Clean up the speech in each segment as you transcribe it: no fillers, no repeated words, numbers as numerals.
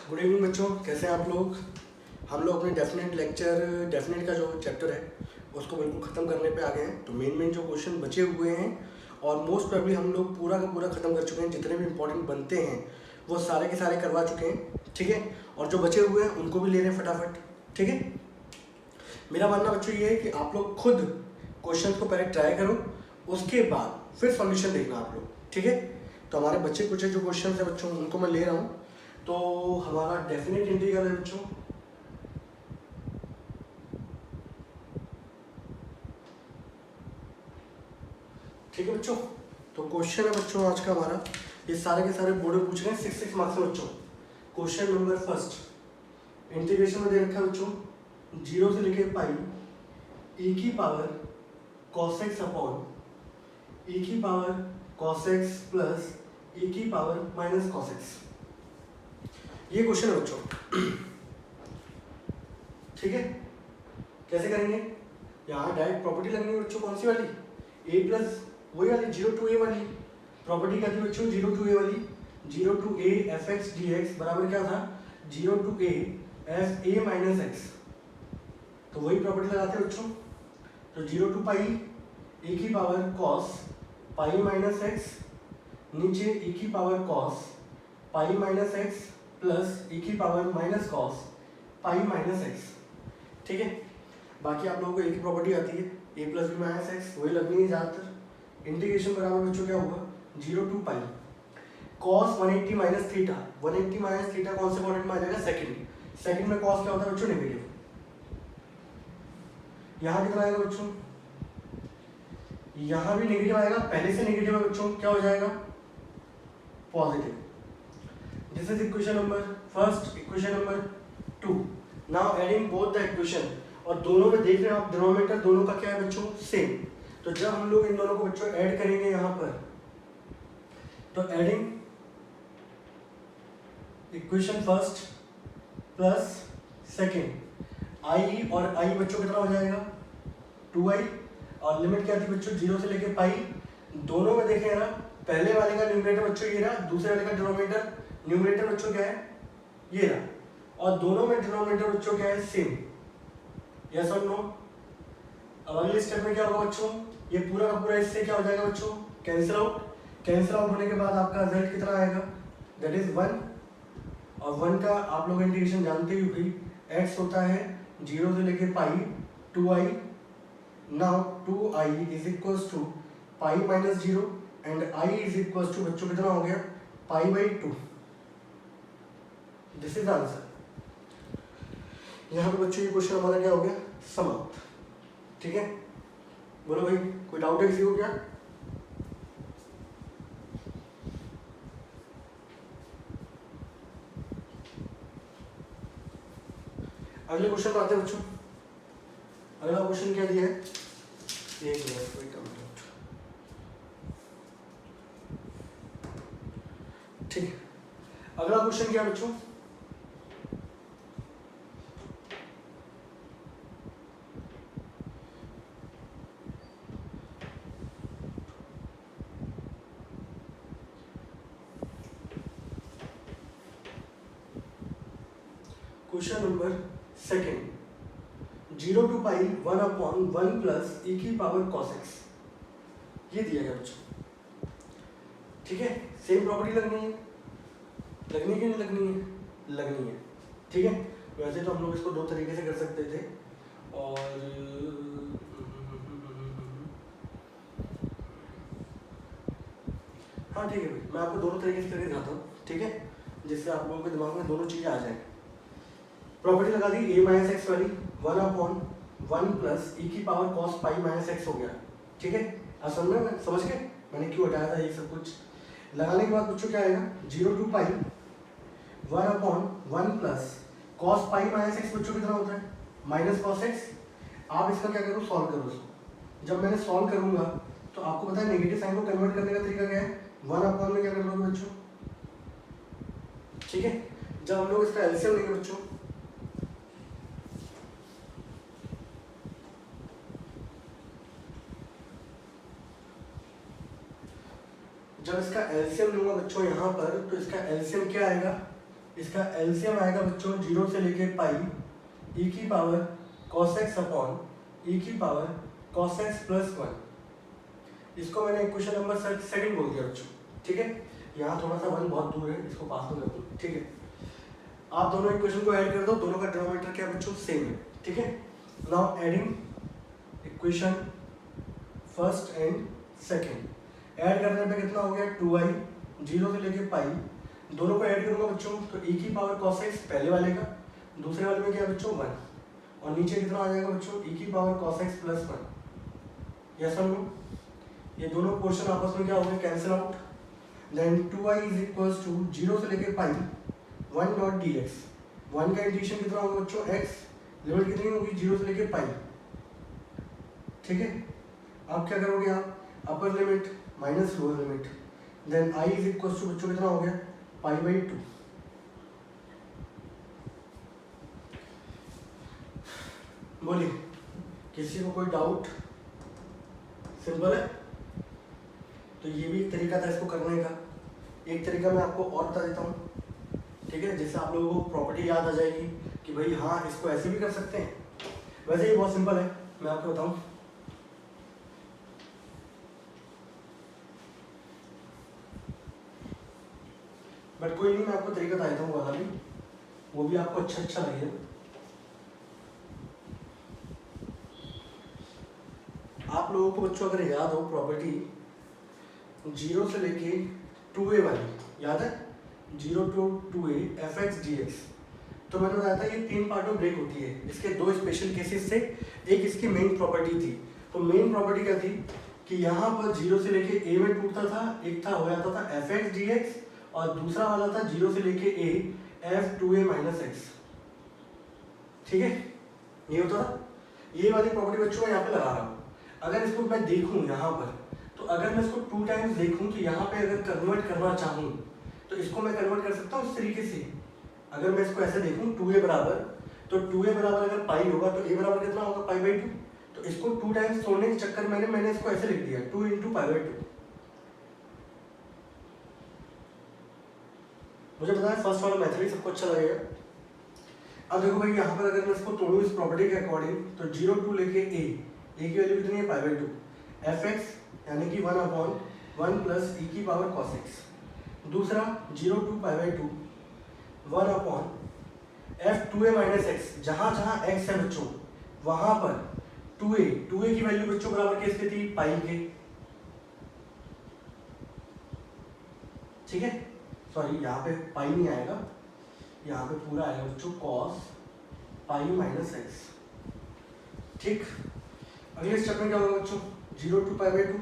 Good evening बच्चों, कैसे हैं आप लोग। हम लोग अपने डेफिनेट का जो चैप्टर है उसको बिल्कुल ख़त्म करने पे आ गए हैं। तो मेन जो क्वेश्चन बचे हुए हैं और मोस्ट प्रोबेबली हम लोग पूरा का पूरा ख़त्म कर चुके हैं। जितने भी इंपॉर्टेंट बनते हैं वो सारे के सारे करवा चुके हैं, ठीक है। और जो बचे हुए हैं उनको भी ले रहे हैं फटाफट, ठीक है। मेरा मानना बच्चों ये है कि आप लोग खुद क्वेश्चन को पहले ट्राई करो, उसके बाद फिर सॉल्यूशन देखना आप लोग, ठीक है। तो हमारे बच्चे कुछ जो क्वेश्चन है बच्चों उनको मैं ले रहा हूँ। तो हमारा डेफिनेट इंटीग्रल है बच्चों, ठीक है बच्चों। तो क्वेश्चन है बच्चों आज का हमारा, ये सारे के सारे बोर्ड में पूछ रहे हैं 6 मार्क्स में बच्चों। क्वेश्चन नंबर फर्स्ट, इंटीग्रेशन में दे रखा है बच्चों 0 से लेके पाई e की power cos x upon e की power cos x plus e की पावर माइनस cos x, ये क्वेश्चन है बच्चों, ठीक है। कैसे करेंगे, यहाँ डायरेक्ट प्रॉपर्टी लगनी है बच्चों, कौन सी वाली, a प्लस वही वाली 0 to a वाली प्रॉपर्टी क्या थी बच्चों, 0 to a वाली, 0 to a F x d x बराबर क्या था 0 to a F A minus x. तो वही प्रॉपर्टी लगाते हैं बच्चों। तो 0 to पाई e की पावर cos पाई माइनस एक्स, नीचे e की पावर cos पाई माइनस एक्स प्लस e की पावर माइनस cos पाई माइनस एक्स, ठीक है। बाकी आप लोगों को एक ही प्रॉपर्टी आती है, a plus B minus X, वही लगनी है ज़्यादातर। इंटीग्रेशन बराबर बच्चों क्या होगा 0 to pi cos 180 minus theta, 180 minus theta कौन से क्वाड्रेंट में आ जाएगा, सेकंड में cos क्या होता है बच्चों, नेगेटिव। यहाँ कितना आएगा बच्चों, यहाँ भी नेगेटिव आएगा, पहले से नेगेटिव है बच्चों, क्या हो जाएगा positive. This is equation number first, equation number 2। Now adding both the equation, और दोनों में देख रहे हैं आप डिनोमिनेटर दोनों का क्या है बच्चों, सेम। तो जब हम लोग इन दोनों को बच्चों ऐड करेंगे यहाँ पर, तो adding equation first plus second, I और आई बच्चों कितना हो जाएगा 2i, और लिमिट क्या थी बच्चों 0 से लेके पाई। दोनों में देखें ना, पहले वाले का न्यूमरेटर बच्चों ये रहा, दूसरे वाले का डिनोमिनेटर, न्यूमरेटर बच्चों क्या है ये रहा, और दोनों में डिनोमिनेटर बच्चों क्या है सेम, यस और नो। अब अगले स्टेप में क्या होगा बच्चों, ये पूरा का पूरा इससे क्या हो जाएगा बच्चों, कैंसिल आउट होने के बाद आपका रिजल्ट कितना आएगा, दैट इज 1। और 1 का आप लोग इंटीग्रेशन जानते ही भी, x होता है 0 से लेके pi 2i। Now 2i is equals to pi minus 0 and i is equals to बच्चों कितना हो गया pi by 2। This is answer. यहाँ पे बच्चों ये क्वेश्चन हमारा क्या हो गया समाप्त, ठीक है। बोलो भाई, कोई डाउट है किसी को क्या। अगले क्वेश्चन पर आते हैं बच्चों। अगला क्वेश्चन क्या दिया है, एक मिनट वेट अ मिनट, ठीक है। अगला क्वेश्चन क्या है बच्चों, question number second, 0 to pi 1 upon 1 plus e की पावर cos x, ये दिया गया बच्चों, ठीक है। सेम प्रॉपर्टी लगनी है कि नहीं लगनी है, ठीक है। वैसे तो हम लोग इसको दो तरीके से कर सकते थे, और हाँ ठीक है भाई, मैं आपको दोनों तरीके से करके दिखाता हूँ, ठीक है, जिससे आप लोगों के दिमाग में दोनों चीज़ें आ जाए। प्रॉपर्टी लगा दी a माइनस एक्स वाली, 1 अपॉन 1 प्लस e की पावर cos पाई माइनस एक्स हो गया, ठीक है। अब समझ गए मैंने क्यों हटाया था ये सब कुछ। लगाने के बाद बच्चों क्या आएगा 0 to pi 1 upon 1 plus cos pi minus x बच्चों कितना होता है माइनस cos x। आप इसका क्या करो, सॉल्व करो इसको। जब मैंने सॉल्व करूंगा तो आपको पता है नेगेटिव साइन को कन्वर्ट करने का तरीका क्या है, 1 अपॉन में क्या कर लोगे बच्चों, ठीक है। जब हम लोग इसका एलसीएम लेंगे बच्चों, जब इसका एलसीएम लूंगा बच्चों यहाँ पर, तो इसका एलसीएम क्या आएगा, इसका एलसीएम आएगा बच्चों 0 से लेके पाई ई की पावर cos x अपॉन ई की पावर cos x प्लस 1। इसको मैंने क्वेश्चन नंबर सेकंड बोल दिया बच्चों, ठीक है। यहाँ थोड़ा सा 1 बहुत दूर है, इसको पास में कर दो, ठीक है। आप दोनों इक्वेशन को ऐड कर दो, दोनों का डिनोमिनेटर क्या बच्चों सेम है, ठीक है। Now adding equation first and second, add करने पे कितना हो गया 2i 0 से लेके पाई, दोनों को ऐड करूंगा बच्चों तो e की पावर cos x पहले वाले का, दूसरे वाले में क्या है बच्चों 1, और नीचे कितना आ जाएगा बच्चों e की power cos x plus 1। Yes और नो, ये दोनों पोर्शन आपस में क्या हो गए cancel out. Then 2i is equals to 0 से लेके पाई 1 डॉट dx, 1 का इंटीग्रेशन कितना होगा बच्चों x, लिमिट कितनी होगी 0 से लेके पाई, ठीक है। आप क्या करोगे आप upper limit minus lower limit, then i is equals to बच्चों कितना हो गया पाई बाई 2। बोलिए किसी को कोई डाउट? सिंपल है। तो ये भी एक तरीका था इसको करने का। एक तरीका मैं आपको और बता देता हूँ, ठीक है, जिससे आप लोगों को प्रॉपर्टी याद आ जाएगी कि भाई हाँ इसको ऐसे भी कर सकते हैं। वैसे ये बहुत सिंपल है, मैं आपको बताऊँ। बट कोई नहीं, मैं आपको तरीका बता देता हूँ वाला भी, वो भी आपको अच्छा लगेगा। आप लोगों को बच्चों अगर याद हो प्रॉपर्टी 0 से लेके 2a वाली, याद है 0 to 2a fx dx, तो मैंने बताया था ये 3 पार्ट में ब्रेक होती है। इसके 2 स्पेशल केसेस थे, एक इसकी मेन प्रॉपर्टी थी। तो मेन प्रॉपर्टी क्या थी कि यहाँ पर 0 से लेके a में टूटता था, एक था हो जाता था fx dx, और दूसरा वाला था 0 से लेके a f2a माइनस x, ठीक है। ये होता था, ये वाली प्रॉपर्टी बच्चों मैं यहाँ पे लगा रहा हूँ। अगर इसको मैं देखूँ यहाँ पर, तो अगर मैं इसको 2 टाइम्स देखूँ तो यहाँ पे अगर कन्वर्ट करना चाहूँ तो इसको मैं कन्वर्ट कर सकता हूँ इस तरीके से। अगर मैं इसको ऐसे देखूँ 2a बराबर, तो 2a बराबर अगर पाई होगा तो a बराबर कितना होगा पाई बाई 2। तो इसको 2 टाइम्स तोड़ने के चक्कर में मैंने इसको ऐसे लिख दिया 2 इंटू पाई बाई 2। मुझे पता है फर्स्ट वाला मेथड ही सबको अच्छा लगेगा। अब देखो भाई यहाँ पर अगर मैं इसको तोड़ूँ इस प्रॉपर्टी के अकॉर्डिंग, तो 0 टू लेके a की वैल्यू कितनी है पाई बाई 2, fx यानी कि 1 अपॉन 1 प्लस e की पावर cos x। दूसरा 0 to pi by 2 1 upon f2a minus x, जहाँ जहाँ x है बच्चों वहाँ पर 2a की वैल्यू बच्चों बराबर किसके थी पाई के, ठीक है। सॉरी यहाँ पे पाई नहीं आएगा, यहाँ पे पूरा आएगा बच्चों cos पाई माइनस एक्स, ठीक। अगले स्टेप में क्या होगा बच्चों 0 to pi by 2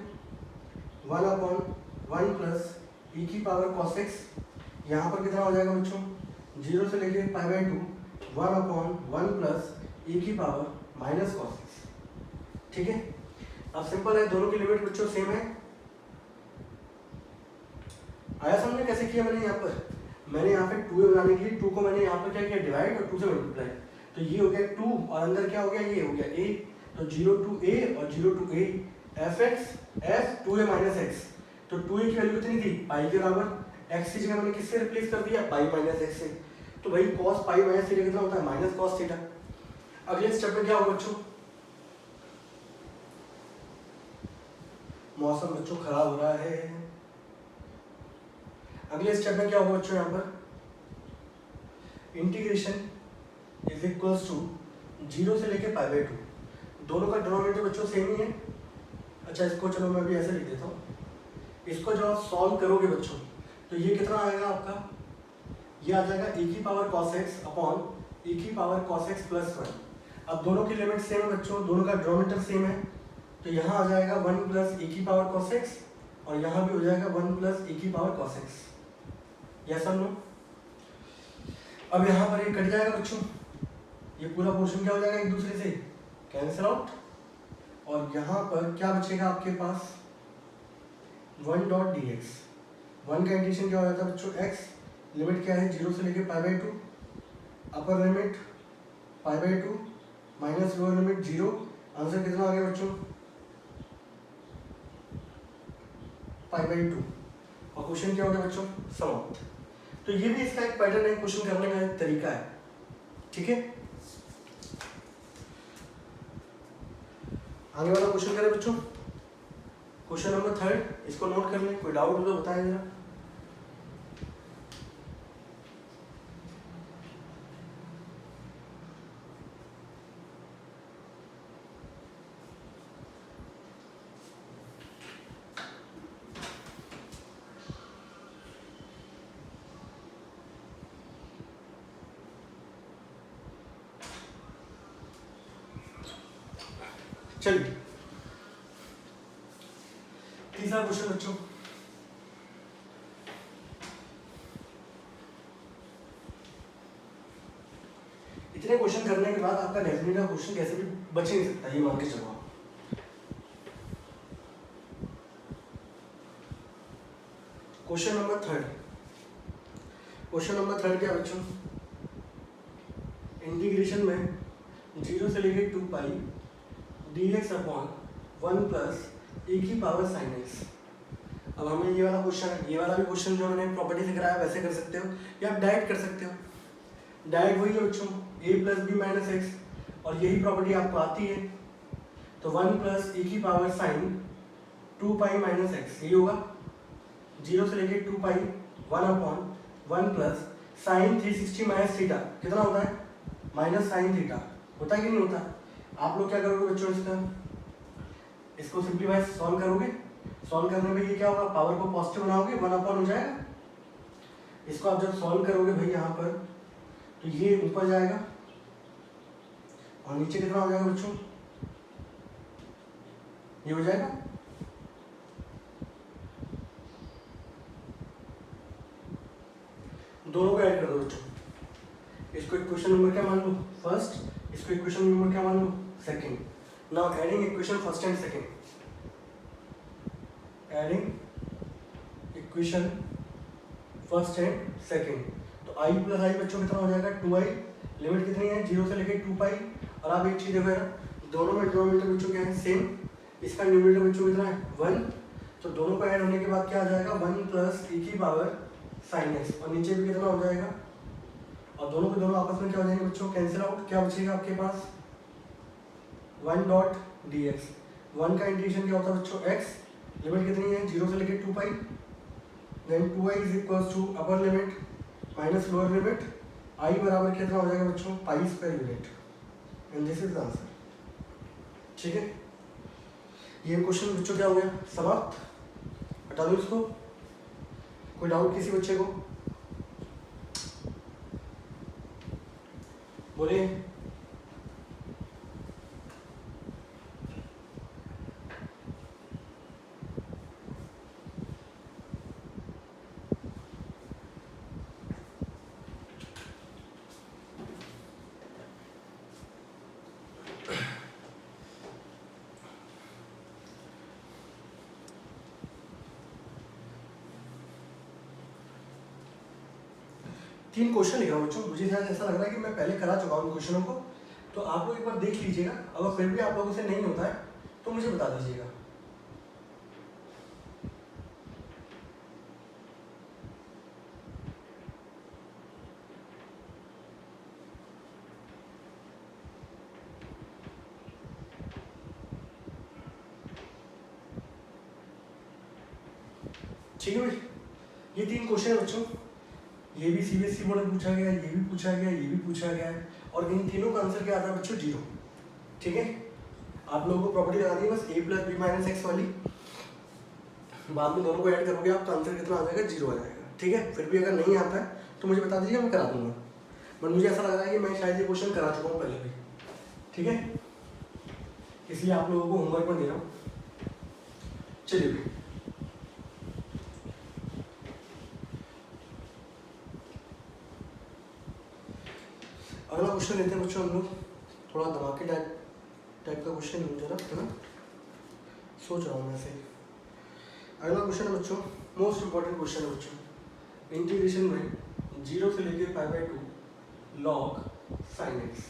1 upon 1 plus e की पावर cos x, यहाँ पर कितना हो जाएगा बच्चों 0 से लेके पाई बाई 2 1 अपॉन 1 प्लस ई की पावर माइनस cos x, ठीक है। अब सिंपल है, दोनों की लिमिट बच्चों सेम है। आया समझ में कैसे किया मैंने यहाँ पर? मैंने यहाँ पे 2a बनाने के लिए 2 को मैंने यहाँ पर क्या किया डिवाइड और 2 से मल्टीप्लाई, तो ये हो गया 2 और अंदर क्या हो गया ये हो गया a, तो 0 टू a और 0 to a fx f2a minus x, तो 2a की वैल्यू कितनी थी पाई के बराबर, x की जगह मैंने किससे रिप्लेस कर दिया पाई माइनस x से, तो भाई cos पाई माइनस थीटा कितना होता है माइनस cos थीटा। अगले स्टेप में क्या होगा बच्चों, मौसम बच्चों खराब हो रहा है। अगले स्टेप में क्या होगा बच्चों यहाँ पर इंटीग्रेशन इज इक्वल्स टू 0 से लेके पाई बाई 2, दोनों का डिनोमिनेटर बच्चों सेम ही है। अच्छा इसको चलो मैं भी ऐसे लिख देता हूँ, इसको जब आप सॉल्व करोगे बच्चों तो ये कितना आएगा आपका, ये आ जाएगा e की power cos x upon e की पावर cos x प्लस 1। अब दोनों की लिमिट सेम है बच्चों, दोनों का डिनोमिनेटर सेम है, तो यहाँ आ जाएगा 1 प्लस e की पावर cos x और यहाँ भी हो जाएगा 1 प्लस e की पावर cos x। यस और नो? अब यहाँ पर ये कट जाएगा बच्चों, ये पूरा पोर्शन क्या हो जाएगा एक दूसरे से कैंसिल आउट, और यहाँ पर क्या बचेगा आपके पास 1 डॉट dx। 1 का इंटीग्रेशन क्या हो जाता है बच्चों x, लिमिट क्या है 0 से लेके पाई by 2, upper limit pi by 2 minus lower limit 0, answer कितना आ गया बच्चों पाई बाई 2। और क्वेश्चन क्या हो गया बच्चों समाप्त। तो ये भी इसका एक पैटर्न है, क्वेश्चन करने का एक तरीका है, ठीक है। आगे वाला क्वेश्चन करें बच्चों, क्वेश्चन नंबर 3, इसको नोट कर लें, कोई डाउट हो तो बताएं जरा। चलिए तीसरा क्वेश्चन बच्चों, इतने क्वेश्चन करने के बाद आपका डेफिनेट का क्वेश्चन कैसे भी बच नहीं सकता, ये मान के चलो। क्वेश्चन नंबर 3, क्वेश्चन नंबर 3 क्या बच्चों, इंटीग्रेशन में 0 से लेके 2 पाई dx अपॉन 1 प्लस e की पावर sin x। अब हमें ये वाला क्वेश्चन है, ये वाला भी क्वेश्चन जो मैंने प्रॉपर्टी से कराया वैसे कर सकते हो या आप डायरेक्ट कर सकते हो। डायरेक्ट वही है बच्चों, a plus B minus X, और यही प्रॉपर्टी आपको आती है, तो 1 प्लस e की power sin 2 pi minus X, यही होगा। 0 से लेके 2 pi 1 upon 1 plus sine 360 minus theta, कितना होता है माइनस साइन थीटा, होता है कि नहीं होता। आप लोग क्या करोगे बच्चों, इसको सिंप्लीफाई सॉल्व करोगे, सॉल्व करने में ये क्या होगा, पावर को पॉजिटिव बनाओगे, 1 अपॉन हो जाएगा। इसको आप जब सॉल्व करोगे भाई यहाँ पर, तो ये ऊपर जाएगा और नीचे कितना हो जाएगा बच्चों, ये हो जाएगा। दोनों को ऐड कर दो बच्चों, इसको इक्वेशन नंबर क्या मान लो फर्स्ट, इसको इक्वेशन नंबर क्या मान लो second. Now adding equation first and second, adding equation first and second, तो i प्लस आई बच्चों कितना हो जाएगा 2i, लिमिट कितनी है 0 से लेके 2 पाई। और आप एक चीज देखो यार, दोनों में डिनोमिनेटर बच्चों क्या है सेम, इसका न्यूमरेटर बच्चों कितना है 1, तो दोनों को ऐड होने के बाद क्या आ जाएगा 1 प्लस e की पावर sin x, और नीचे भी कितना हो जाएगा, और दोनों के दोनों आपस में क्या हो जाएंगे बच्चों कैंसिल आउट, क्या बचेगा आपके पास 1 डॉट dx। 1 का इंटीग्रेशन क्या होता है बच्चों x, लिमिट कितनी है 0 से लेके 2 pi, then 2i is equals to upper limit minus lower limit, i बराबर कितना हो जाएगा बच्चों pi square unit, and this is answer, ठीक है। ये क्वेश्चन बच्चों क्या हो गया समाप्त, हटा दो इसको। कोई डाउट किसी बच्चे को, बोलिए। तीन क्वेश्चन लिखा बच्चों, मुझे शायद ऐसा लग रहा है कि मैं पहले करा चुका हूँ क्वेश्चनों को, तो आप लोग एक बार देख लीजिएगा, अगर फिर भी आप लोगों से नहीं होता है तो मुझे बता दीजिएगा। ठीक है भाई, ये तीन क्वेश्चन है बच्चों, ये भी सीबीएसई बोर्ड में पूछा गया है, ये भी पूछा गया है, ये भी पूछा गया है, और इन तीनों का आंसर क्या आता है बच्चों 0, ठीक है। आप लोगों को प्रॉपर्टी लगानी है बस a plus B minus X वाली, बाद में दोनों को ऐड करोगे आप तो आंसर कितना आ जाएगा 0 आ जाएगा, ठीक है। फिर भी अगर नहीं आता है तो मुझे बता दीजिए, मैं करा दूंगा, बट मुझे ऐसा लग रहा है कि मैं शायद ये क्वेश्चन करा चुका हूँ पहले भी, ठीक है, इसलिए आप लोगों को होमवर्क में दे रहा हूँ। चलिए भाई, अगला क्वेश्चन लेते हैं बच्चों हम लोग, थोड़ा धमाके टाइप का क्वेश्चन जरा, है ना, सोच रहा हूँ मैं से। अगला क्वेश्चन है बच्चों, मोस्ट इंपॉर्टेंट क्वेश्चन है बच्चों, इंटीग्रेशन में 0 से लेकर π/2 log sin x,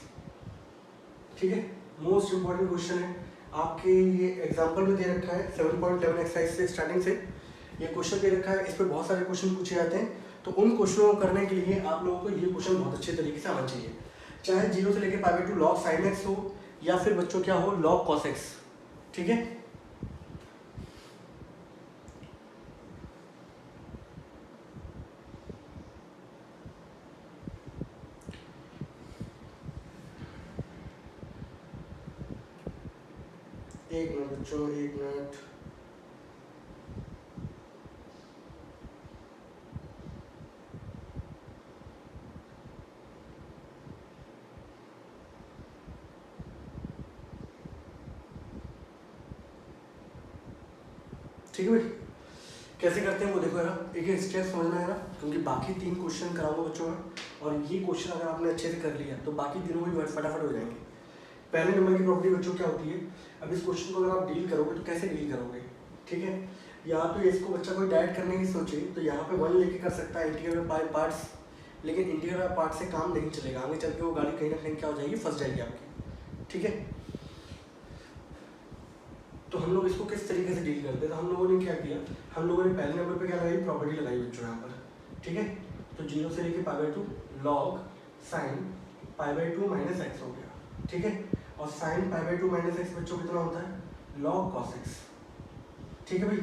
ठीक है, मोस्ट इंपॉर्टेंट क्वेश्चन है। आपके ये एग्जाम्पल में दे रखा है 7.11 एक्सरसाइज से स्टार्टिंग से ये क्वेश्चन दे रखा है, इस पर बहुत सारे क्वेश्चन पूछे जाते हैं, तो उन क्वेश्चनों को करने के लिए आप लोगों को ये क्वेश्चन बहुत अच्छे तरीके से आना चाहिए, चाहे 0 से लेकर पाई बाई 2 log sin x हो या फिर बच्चों क्या हो log cos x। ठीक है, एक मिनट बच्चों, एक मिनट। ठीक है भाई, कैसे करते हैं वो देखो यार, एक एक स्टेप समझना है ना, क्योंकि बाकी 3 क्वेश्चन कराऊंगा बच्चों में, और ये क्वेश्चन अगर आपने अच्छे से कर लिया तो बाकी तीनों भी फटाफट हो जाएंगे। पहले नंबर की प्रॉपर्टी बच्चों क्या होती है, अब इस क्वेश्चन को अगर आप डील करोगे तो कैसे डील करोगे। ठीक है, यहाँ तो इसको बच्चा कोई डायरेक्ट करने की सोचे तो यहाँ पे 1 लेके कर सकता है इंटीग्रल बाय पार्ट्स, लेकिन इंटीग्रल बाय पार्ट से काम नहीं चलेगा, आगे चल के वो गाड़ी कहीं ना कहीं क्या हो जाएगी, फंस जाएगी आपकी। ठीक है, तो हम लोग इसको किस तरीके से डील करते हैं, तो हम लोगों ने क्या किया, हम लोगों ने पहले नंबर पे क्या लगाई, प्रॉपर्टी लगाई बच्चों यहाँ पर। ठीक है, तो 0 से लेके पाई by 2 log sin pi by 2 minus x हो गया। ठीक है, और sin pi by 2 minus x बच्चों कितना होता है, log cos x। ठीक है भाई,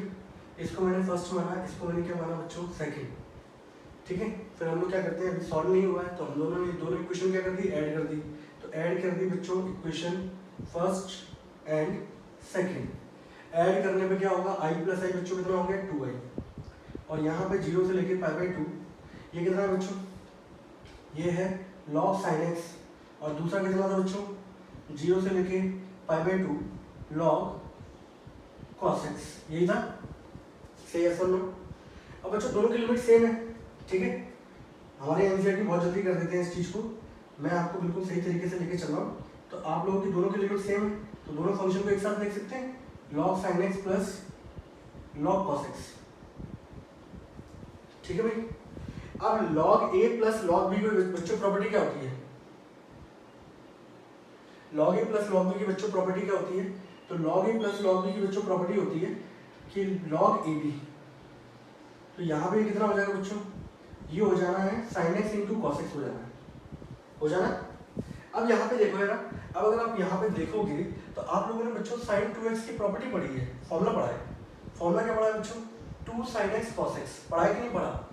इसको मैंने फर्स्ट माना, इसको मैंने क्या माना बच्चों, सेकंड। ठीक है, फिर हम लोग क्या करते हैं, अभी सॉल्व नहीं हुआ है तो हम दोनों ने दोनों इक्वेशन क्या कर दी, ऐड कर दी। तो ऐड कर दी बच्चों equation first and second. Add करने पे क्या होगा, i प्लस आई बच्चों कितना हो गया, 2i। और यहाँ पे 0 से लेके पाई बाई 2 ये कितना है बच्चों, ये है log sin x, और दूसरा कितना था बच्चों, 0 से लेके पाई बाई 2 log cos x, यही था। सही है नो। अब बच्चों दोनों की लिमिट सेम है। ठीक है, हमारे एनसीईआरटी बहुत जल्दी कर देते हैं इस चीज़ को, मैं आपको बिल्कुल सही तरीके से लेके चल रहा हूँ। तो आप लोगों की दोनों की लिमिट सेम है, तो दोनों फंक्शन को एक साथ देख सकते हैं, log sin x plus log cos x। ठीक है भाई, अब log a प्लस log b की बच्चों प्रॉपर्टी क्या होती है, log a प्लस log b की बच्चों प्रॉपर्टी क्या होती है, तो log a प्लस log b की बच्चों प्रॉपर्टी होती है कि log ab। तो यहाँ पे कितना हो जाएगा बच्चों, ये हो जाना है sin x into cos x हो जाना। अब यहाँ पे देखो यार, अब अगर आप यहाँ पे देखोगे तो आप लोगों ने बच्चों sin 2x की प्रॉपर्टी पढ़ी है, फॉर्मूला पढ़ा है। फॉर्मूला क्या पढ़ा है बच्चों, 2 sin x cos x, पढ़ा है कि नहीं पढ़ा।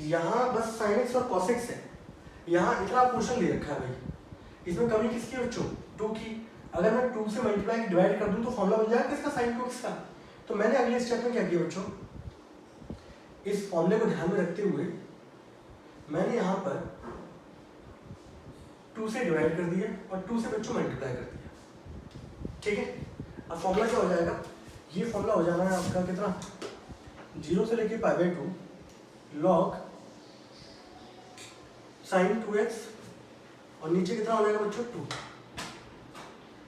यहाँ बस sin x और cos x है, यहाँ इतना पोर्शन दे रखा है भाई, इसमें कमी किसकी है बच्चों, 2 की। अगर मैं 2 से मल्टीप्लाई डिवाइड कर दूं तो फॉर्मूला बन जाएगा किसका, sin 2x का। तो मैंने अगले स्टेप में क्या किया बच्चों, इस फॉर्मूले को ध्यान में रखते हुए मैंने यहाँ पर 2 से डिवाइड कर दिया और 2 से बच्चों मल्टीप्लाई कर दिया। ठीक है, अब फॉर्मूला क्या हो जाएगा, ये फॉर्मूला हो जाना है आपका कितना, 0 से लेके पाई बाई 2 log sin 2x, और नीचे कितना हो जाएगा बच्चों 2।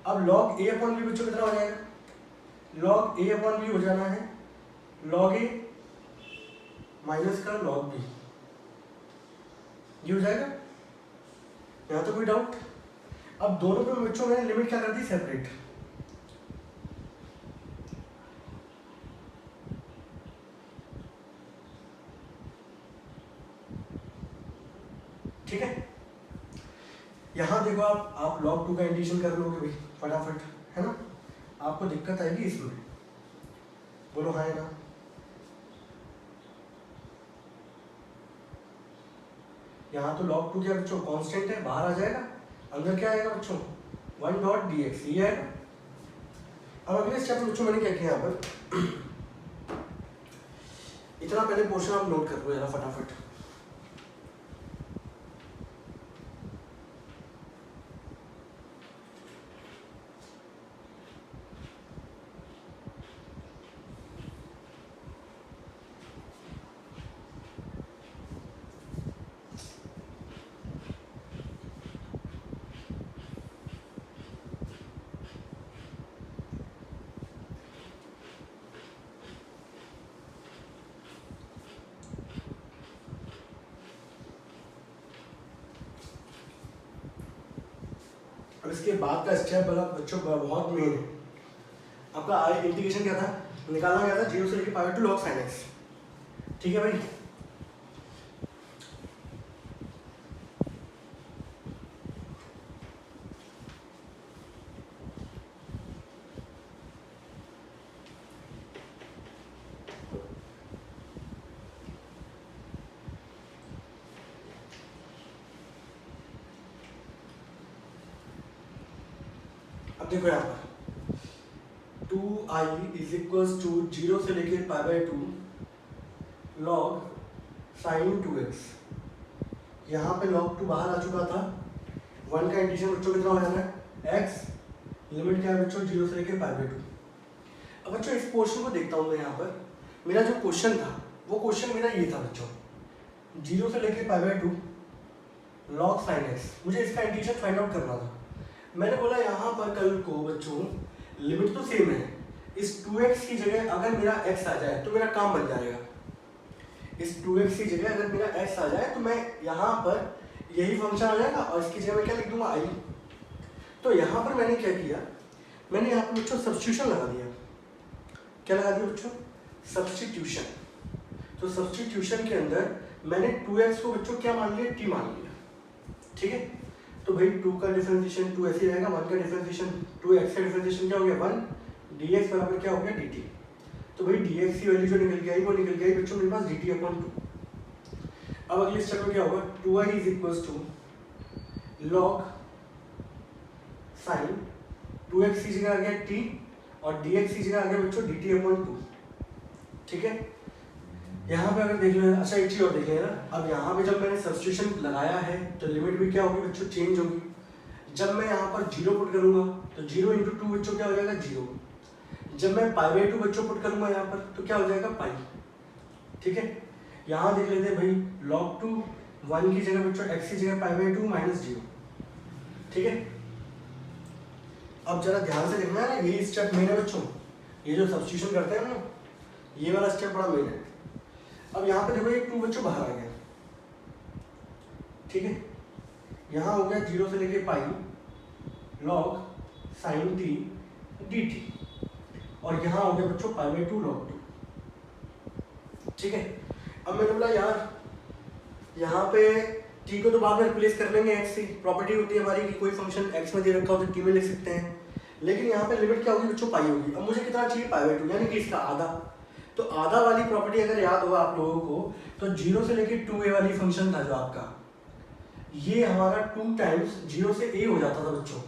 अब log a अपॉन b बच्चों कितना हो जाएगा, log a अपॉन b हो जाना है log a माइनस का log b, ये हो जाएगा। यहाँ तो कोई डाउट। अब दोनों पे बच्चों मैंने लिमिट क्या कर दी, सेपरेट। ठीक है, यहाँ देखो आप log 2 का इंटीग्रेशन कर लोगे भाई फटाफट, है ना। आपको दिक्कत आएगी इसमें, बोलो हाँ है ना। यहाँ तो log 2 क्या बच्चों कांस्टेंट है, बाहर आ जाएगा, अंदर क्या आएगा बच्चों 1 डॉट dx, ये आएगा। अब अगले स्टेप में बच्चों मैंने क्या किया यहाँ पर, इतना पहले पोर्शन आप नोट कर लो जरा फटाफट। अब इसके बाद का स्टेप बच्चों बहुत मेन है। आपका इंटीग्रेशन क्या था, निकालना क्या था, 0 से लेके पाई बाई 2 log sin x। ठीक है भाई, देखो यहाँ पर 2i इज इक्वल्स टू 0 से लेके π/2 log sin 2x। यहाँ पे log 2 बाहर आ चुका था, 1 का इंटीजर बच्चों कितना हो जाना है x, लिमिट क्या है बच्चों 0 से लेके π/2। अब बच्चों इस पोर्शन को देखता हूँ मैं यहाँ पर, मेरा जो क्वेश्चन था वो क्वेश्चन मेरा ये था बच्चों, 0 से लेके π/2 log sin x, मुझे इसका इंटीजर फाइंड आउट करना था। मैंने बोला यहाँ पर कल को बच्चों लिमिट तो सेम है, इस 2x की जगह अगर मेरा x आ जाए तो मेरा काम बन जाएगा। इस 2x की जगह अगर मेरा x आ जाए तो मैं यहाँ पर यही फंक्शन आ जाएगा और इसकी जगह मैं क्या लिख दूंगा i। तो यहाँ पर मैंने क्या किया, मैंने यहाँ पर बच्चों सब्स्टिट्यूशन लगा दिया। क्या लगा दिया बच्चों? सब्स्टिट्यूशन। तो सब्स्टिट्यूशन के अंदर मैंने 2x को बच्चों क्या मान लिया, t मान लिया। ठीक है, तो भाई 2 का डिफरेंशिएशन 2 ऐसे रहेगा, 1 का डिफरेंशिएशन 2x का डिफरेंशिएशन क्या हो गया 1, dx बराबर क्या हो गया dt। तो भाई dx की वैल्यू जो निकल के आई वो निकल के आई बच्चों मेरे पास dt/2। अब अगले स्टेप में क्या होगा, 2i is equals to log sin 2x की जगह आ गया t और dx की जगह आ गया बच्चों dt/2। ठीक है, यहाँ पे अगर देख लो, अच्छा एक चीज और देख लेना, अब यहाँ पे जब मैंने सब्स्टिट्यूशन लगाया है तो लिमिट भी क्या होगी बच्चों, चेंज होगी। जब मैं यहाँ पर 0 पुट करूंगा तो 0 × 2 बच्चों क्या हो जाएगा 0। जब मैं π/2 बच्चों पुट करूंगा यहाँ पर तो क्या हो जाएगा पाई। ठीक है, यहाँ देख लेते हैं भाई log 2 1 की जगह बच्चों x की जगह π/2 -0। ठीक है, अब जरा ध्यान से देखना है ना, यही स्टेप मेन है बच्चों, ये जो सब्स्टिट्यूशन करते हैं ना, ये वाला स्टेप बड़ा मेन है। अब यहाँ पे देखो ये 2 बच्चों बाहर आ गया। ठीक है, यहाँ हो गया 0 से लेके pi log sin t dt और यहाँ हो गया बच्चों π/2 log 2। ठीक है, अब मैंने बोला यार यहाँ पे t को तो बाद में रिप्लेस कर लेंगे x से, प्रॉपर्टी होती है हमारी कि कोई फंक्शन x में दे रखा हो तो t में लिख सकते हैं, लेकिन यहाँ पे लिमिट क्या होगी बच्चों पाई होगी। अब मुझे कितना चाहिए π/2 यानी कि इसका आधा। तो आधा वाली प्रॉपर्टी अगर याद होगा आप लोगों को तो 0 से लेके 2a वाली फंक्शन था जो आपका, ये हमारा 2 टाइम्स 0 से a हो जाता था बच्चों,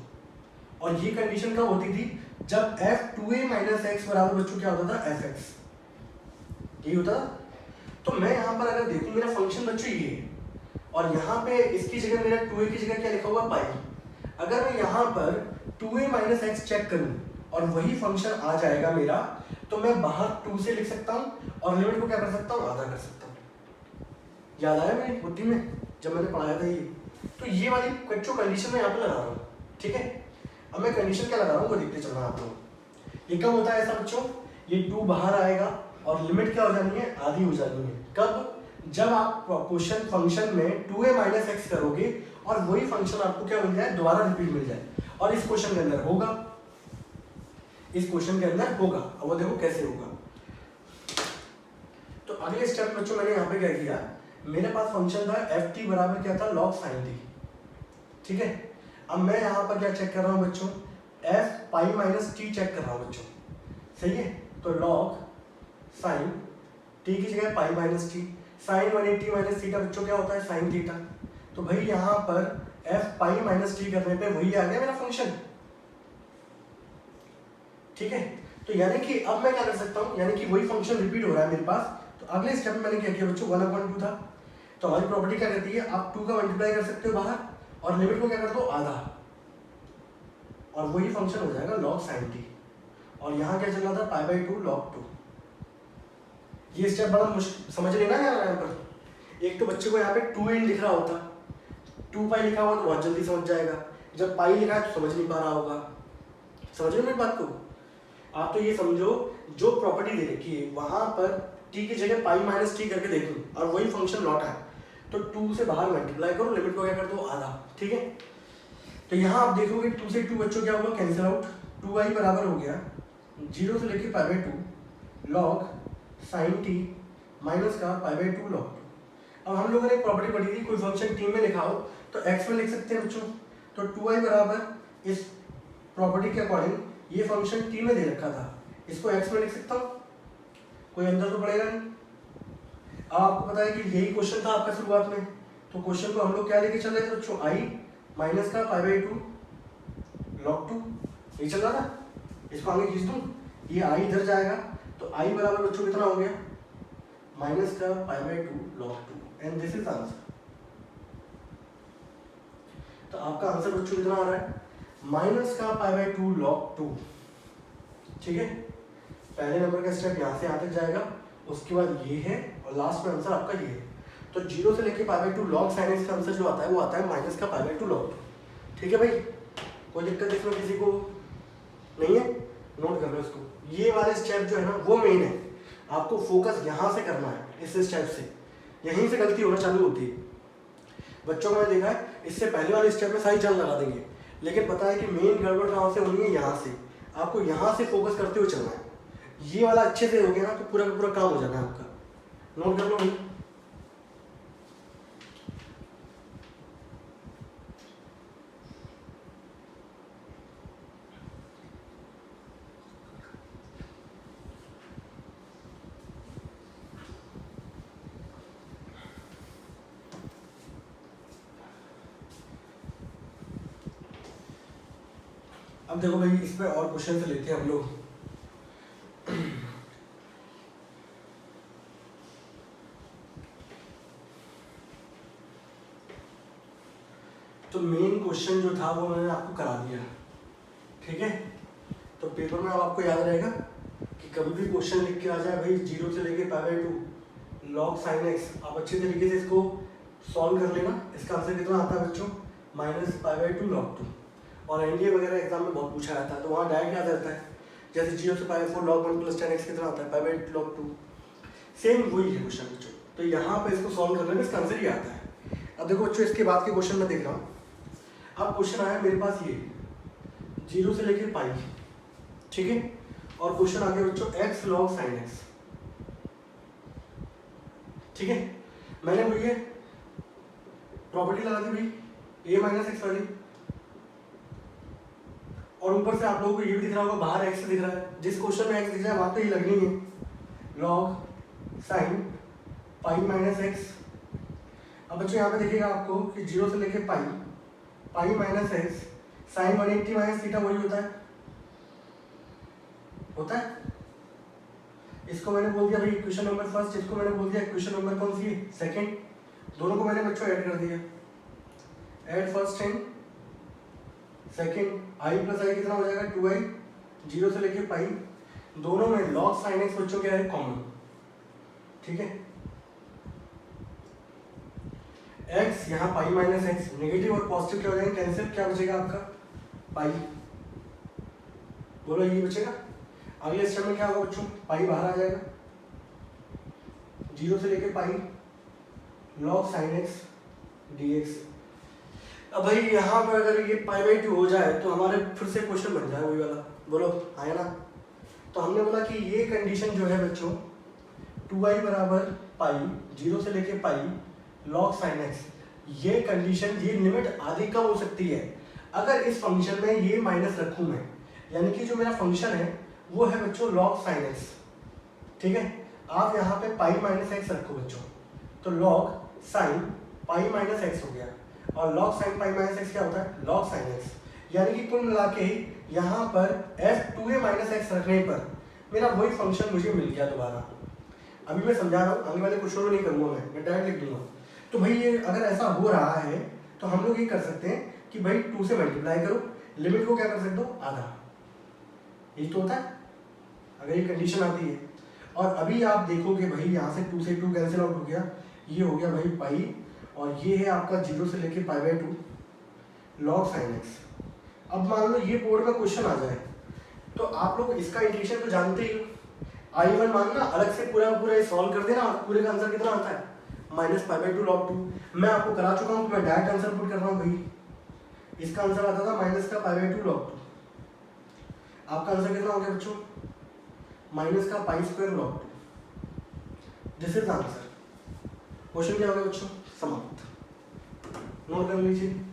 और ये कंडीशन कब होती थी, जब f 2a - x बराबर बच्चों क्या होता था fx, यही होता था। तो मैं यहाँ पर अगर देखूं मेरा फंक्शन बच्चों ये है और यहाँ पे इसकी जगह मेरा 2a की जगह क्या लिखा हुआ पाई। अगर मैं यहाँ पर 2a - x चेक करूं और वही फंक्शन आ जाएगा मेरा, तो मैं बाहर 2 से लिख सकता हूँ और लिमिट को क्या कर सकता हूँ, आधा कर सकता हूँ। याद आया मेरी बुद्धि में जब मैंने पढ़ाया था ये। तो ये वाली बच्चों कंडीशन मैं यहाँ पे लगा रहा हूँ। ठीक है, अब मैं कंडीशन क्या लगा रहा हूँ वो देखते चल रहा आप लोग। ये कब होता है ऐसा बच्चों, ये 2 बाहर आएगा और लिमिट क्या हो जानी है, आधी हो जानी है। कब, जब आप क्वेश्चन फंक्शन में 2a - x करोगे और वही फंक्शन आपको क्या मिल जाए, दोबारा रिपीट मिल जाए, और इस क्वेश्चन के अंदर होगा, इस क्वेश्चन के अंदर होगा। अब वो देखो कैसे होगा। तो अगले स्टेप बच्चों मैंने यहाँ पे क्या किया, मेरे पास फंक्शन था ft बराबर क्या था log sin t। ठीक है, अब मैं यहाँ पर क्या चेक कर रहा हूँ बच्चों, f पाई - t चेक कर रहा हूँ बच्चों। सही है, तो log sin t की जगह पाई - t, sin 180 - थीटा बच्चों क्या होता है sin थीटा। तो भाई यहाँ पर f पाई - t करने पे वही आ गया मेरा फंक्शन। ठीक है, तो यानी कि अब मैं क्या कर सकता हूँ, यानी कि वही फंक्शन रिपीट हो रहा है मेरे पास। तो अगले स्टेप में मैंने क्या किया बच्चों, 1/2 था। तो हमारी प्रॉपर्टी क्या कहती है, आप 2 का मल्टीप्लाई कर सकते हो बाहर और लिमिट को क्या कर दो, आधा, और वही फंक्शन हो जाएगा log sin t। और यहाँ क्या चल रहा था, π/2 log 2। ये स्टेप बड़ा मुश्किल समझ लेना है यहाँ पर। एक तो बच्चे को यहाँ पे 2a लिख रहा होता, 2π लिखा हुआ तो बहुत जल्दी समझ जाएगा, जब पाई लिखा है तो समझ नहीं पा रहा होगा। समझ रहे मेरी बात को? आप तो ये समझो, जो प्रॉपर्टी दे रखी है वहां पर t की जगह पाई - t करके देखो और वही फंक्शन लौटा है, तो 2 से बाहर मल्टीप्लाई करो, लिमिट को क्या कर दो, आधा। ठीक है, तो यहाँ आप देखोगे 2 से 2 बच्चों क्या होगा, कैंसिल आउट। 2i बराबर हो गया 0 से लेके π/2 log sin t माइनस का π/2 log 2। अब हम लोगों ने एक प्रॉपर्टी पढ़ी थी, कोई फंक्शन t में लिखा हो तो x में लिख सकते हैं बच्चों। तो 2i बराबर इस प्रॉपर्टी के अकॉर्डिंग ये फंक्शन t में दे रखा था, इसको x में लिख सकता हूँ, कोई अंदर तो पड़ेगा नहीं। अब आपको पता है कि यही क्वेश्चन था आपका शुरुआत में, तो क्वेश्चन को हम लोग क्या लेके चल रहे थे बच्चों, i माइनस का π/2 log 2। ये चल रहा था, इसको आगे खींच दूँ, ये आई इधर जाएगा तो आई बराबर बच्चों कितना हो गया, माइनस का π/2 log 2 and this is answer. तो आपका आंसर बच्चों कितना आ रहा है, माइनस का π/2 log 2। ठीक है, पहले नंबर का स्टेप यहाँ से यहाँ तक जाएगा, उसके बाद ये है और लास्ट में आंसर आपका ये है। तो 0 से लेके π/2 log sin x का आंसर जो आता है वो आता है माइनस का π/2 log 2। ठीक है भाई, कोई दिक्कत इसमें किसी को नहीं है, नोट कर लो इसको। ये वाले स्टेप जो है ना वो मेन है, आपको फोकस यहाँ से करना है, इस स्टेप से, यहीं से गलती होना चालू होती है। बच्चों को मैंने देखा है इससे पहले वाले स्टेप में सारी जान लगा देंगे, लेकिन पता है कि मेन गड़बड़ कहाँ से होनी है, यहाँ से। आपको यहाँ से फोकस करते हुए चलना है, ये वाला अच्छे से हो गया ना तो पूरा का पूरा काम हो जाना है आपका। नोट कर लो भाई। अब देखो भाई, इस पे और क्वेश्चन से लेते हैं हम लोग। तो मेन क्वेश्चन जो था वो मैंने आपको करा दिया, ठीक है। तो पेपर में अब आपको याद रहेगा कि कभी भी क्वेश्चन लिख के आ जाए भाई 0 से लेके π/2 log sin x, आप अच्छे तरीके से इसको सॉल्व कर लेना। इसका आंसर कितना आता है बच्चों, माइनस π/2 log 2। और एनडीए वगैरह एग्जाम में बहुत पूछा जाता है, तो वहाँ डायरेक्ट याद रहता है, जैसे 0 से π/4 log 1 + tan x कितना आता है, π/2 log 2। सेम वही है क्वेश्चन बच्चों, तो यहाँ पे इसको सॉल्व कर लेना, इसका आंसर ही आता है। अब देखो बच्चों, इसके बाद के क्वेश्चन में देख रहा हूँ। अब क्वेश्चन आया मेरे पास ये 0 से लेके पाई, ठीक है। और क्वेश्चन आ गया बच्चों x log sin x, ठीक है। मैंने वही है प्रॉपर्टी लगा दी भाई a - x वाली, और ऊपर से आप लोगों को ये भी दिख रहा होगा बाहर x दिख रहा है, जिस क्वेश्चन में x दिख रहा है वहां पे ये लगनी है log sin π - x। अब बच्चों यहाँ पे देखिएगा आपको कि 0 से लेके पाई - x sin 180 - थीटा वही होता है। इसको मैंने बोल दिया भाई इक्वेशन नंबर फर्स्ट, इसको मैंने बोल दिया इक्वेशन नंबर कौन सी है, सेकंड। दोनों को मैंने बच्चों ऐड कर दिया, add first and second. i + i कितना हो जाएगा 2i, 0 से लेके पाई, दोनों में log sin x बच्चों क्या है, कॉमन, ठीक है। x यहाँ पाई - x, नेगेटिव और पॉजिटिव क्या हो जाएंगे, कैंसिल, क्या बचेगा आपका पाई, बोलो ये बचेगा। अगले स्टेप में क्या होगा बच्चों, पाई बाहर आ जाएगा, 0 से लेके pi log sin x dx। अब भाई यहाँ पर अगर ये π/2 हो जाए तो हमारे फिर से क्वेश्चन बन जाए वही वाला, बोलो आया ना। तो हमने बोला कि ये कंडीशन जो है बच्चों 2i = पाई, 0 से लेके पाई log sin x, ये कंडीशन, ये लिमिट आधी कम हो सकती है अगर इस फंक्शन में ये माइनस रखूं मैं, यानी कि जो मेरा फंक्शन है वो है बच्चों log sin x, ठीक है। आप यहाँ पे पाई - x रखो बच्चों, तो log sin पाई - x हो गया, और log sin पाई - x क्या होता है, log sin x। यानी कि कुल मिला के यहाँ पर f2a - x रखने पर मेरा वही फंक्शन मुझे मिल गया दोबारा। अभी मैं समझा रहा हूँ, आगे वाले क्वेश्चन में नहीं करूँगा, मैं डायरेक्ट लिख दूंगा। तो भाई ये अगर ऐसा हो रहा है तो हम लोग ये कर सकते हैं कि भाई 2 से मल्टीप्लाई करो, लिमिट को क्या कर सकते हो, आधा, यही तो होता है अगर ये कंडीशन आती है। और अभी आप देखोगे भाई यहाँ से 2 से 2 कैंसिल आउट हो गया, ये हो गया भाई पाई, और ये है आपका 0 से लेके π/2 log sin x। अब मान लो ये बोर्ड में क्वेश्चन आ जाए तो आप लोग इसका इंटीग्रेशन तो जानते ही हो, I1 मानना, अलग से पूरा पूरा सॉल्व कर देना, पूरे का आंसर कितना आता है, -π/2 log 2। मैं आपको करा चुका हूँ, तो मैं डायरेक्ट आंसर पुट कर रहा हूँ भाई। इसका आंसर आता था -π/2 log 2। आपका आंसर कितना हो गया बच्चों, -π² log 2। This is answer. Question क्या हो गया बच्चों, समाप्त। नोट कर लीजिए।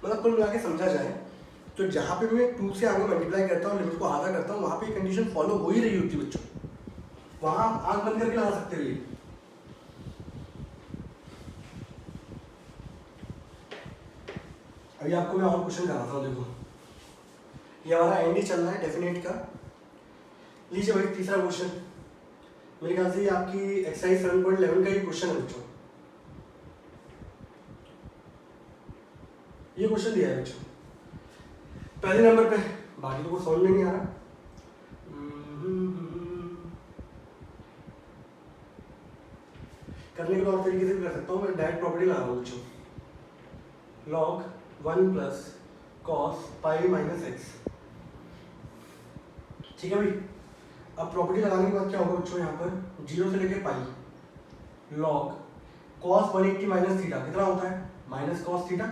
मतलब कुल मिला के समझा जाए तो जहाँ पे मैं 2 से आगे मल्टीप्लाई करता हूँ, लिमिट को आधा करता हूँ, वहाँ पे कंडीशन फॉलो हो ही रही होती है बच्चों, वहाँ आप आँख बंद करके लगा सकते हो ये। अभी आपको मैं और क्वेश्चन कराता हूँ, देखो ये हमारा एंड ही चल रहा है डेफिनेट का। लीजिए भाई तीसरा क्वेश्चन, मेरे ख्याल से ये आपकी एक्सरसाइज 7.11 का ही क्वेश्चन है बच्चों। ये क्वेश्चन दिया है बच्चों पहले नंबर पे, बाकी तो कुछ समझ में नहीं आ रहा। करने के और तरीके से भी कर सकता हूँ, मैं डायरेक्ट प्रॉपर्टी लगा रहा हूँ बच्चों, log 1 plus cos pi minus x. ठीक है भाई, अब प्रॉपर्टी लगाने के बाद क्या होगा बच्चों, यहाँ पर 0 से लेके pi log cos 180 minus theta कितना होता है, माइनस कॉस थीटा।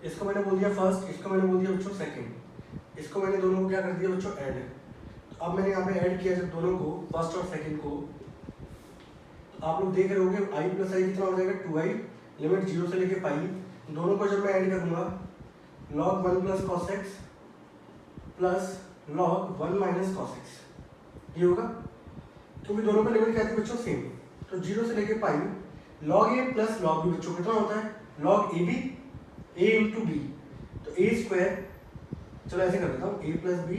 इसको मैंने बोल दिया फर्स्ट, इसको मैंने बोल दिया बच्चों सेकंड, इसको मैंने दोनों को क्या कर दिया बच्चों ऐड। तो अब मैंने यहाँ पे ऐड किया जब दोनों को, फर्स्ट और सेकंड को, तो आप लोग देख रहे होंगे i प्लस आई कितना हो जाएगा 2i, लिमिट 0 से लेके पाई, दोनों को जब मैं ऐड करूँगा log 1 plus cos x plus log 1 minus cos x, ये होगा क्योंकि दोनों का लिमिट क्या थी बच्चों सेम। तो 0 से लेके पाई log a प्लस log b बच्चों कितना होता है, log ab a into B, तो ए स्क्वायर, चलो ऐसे कर देता हूँ a प्लस बी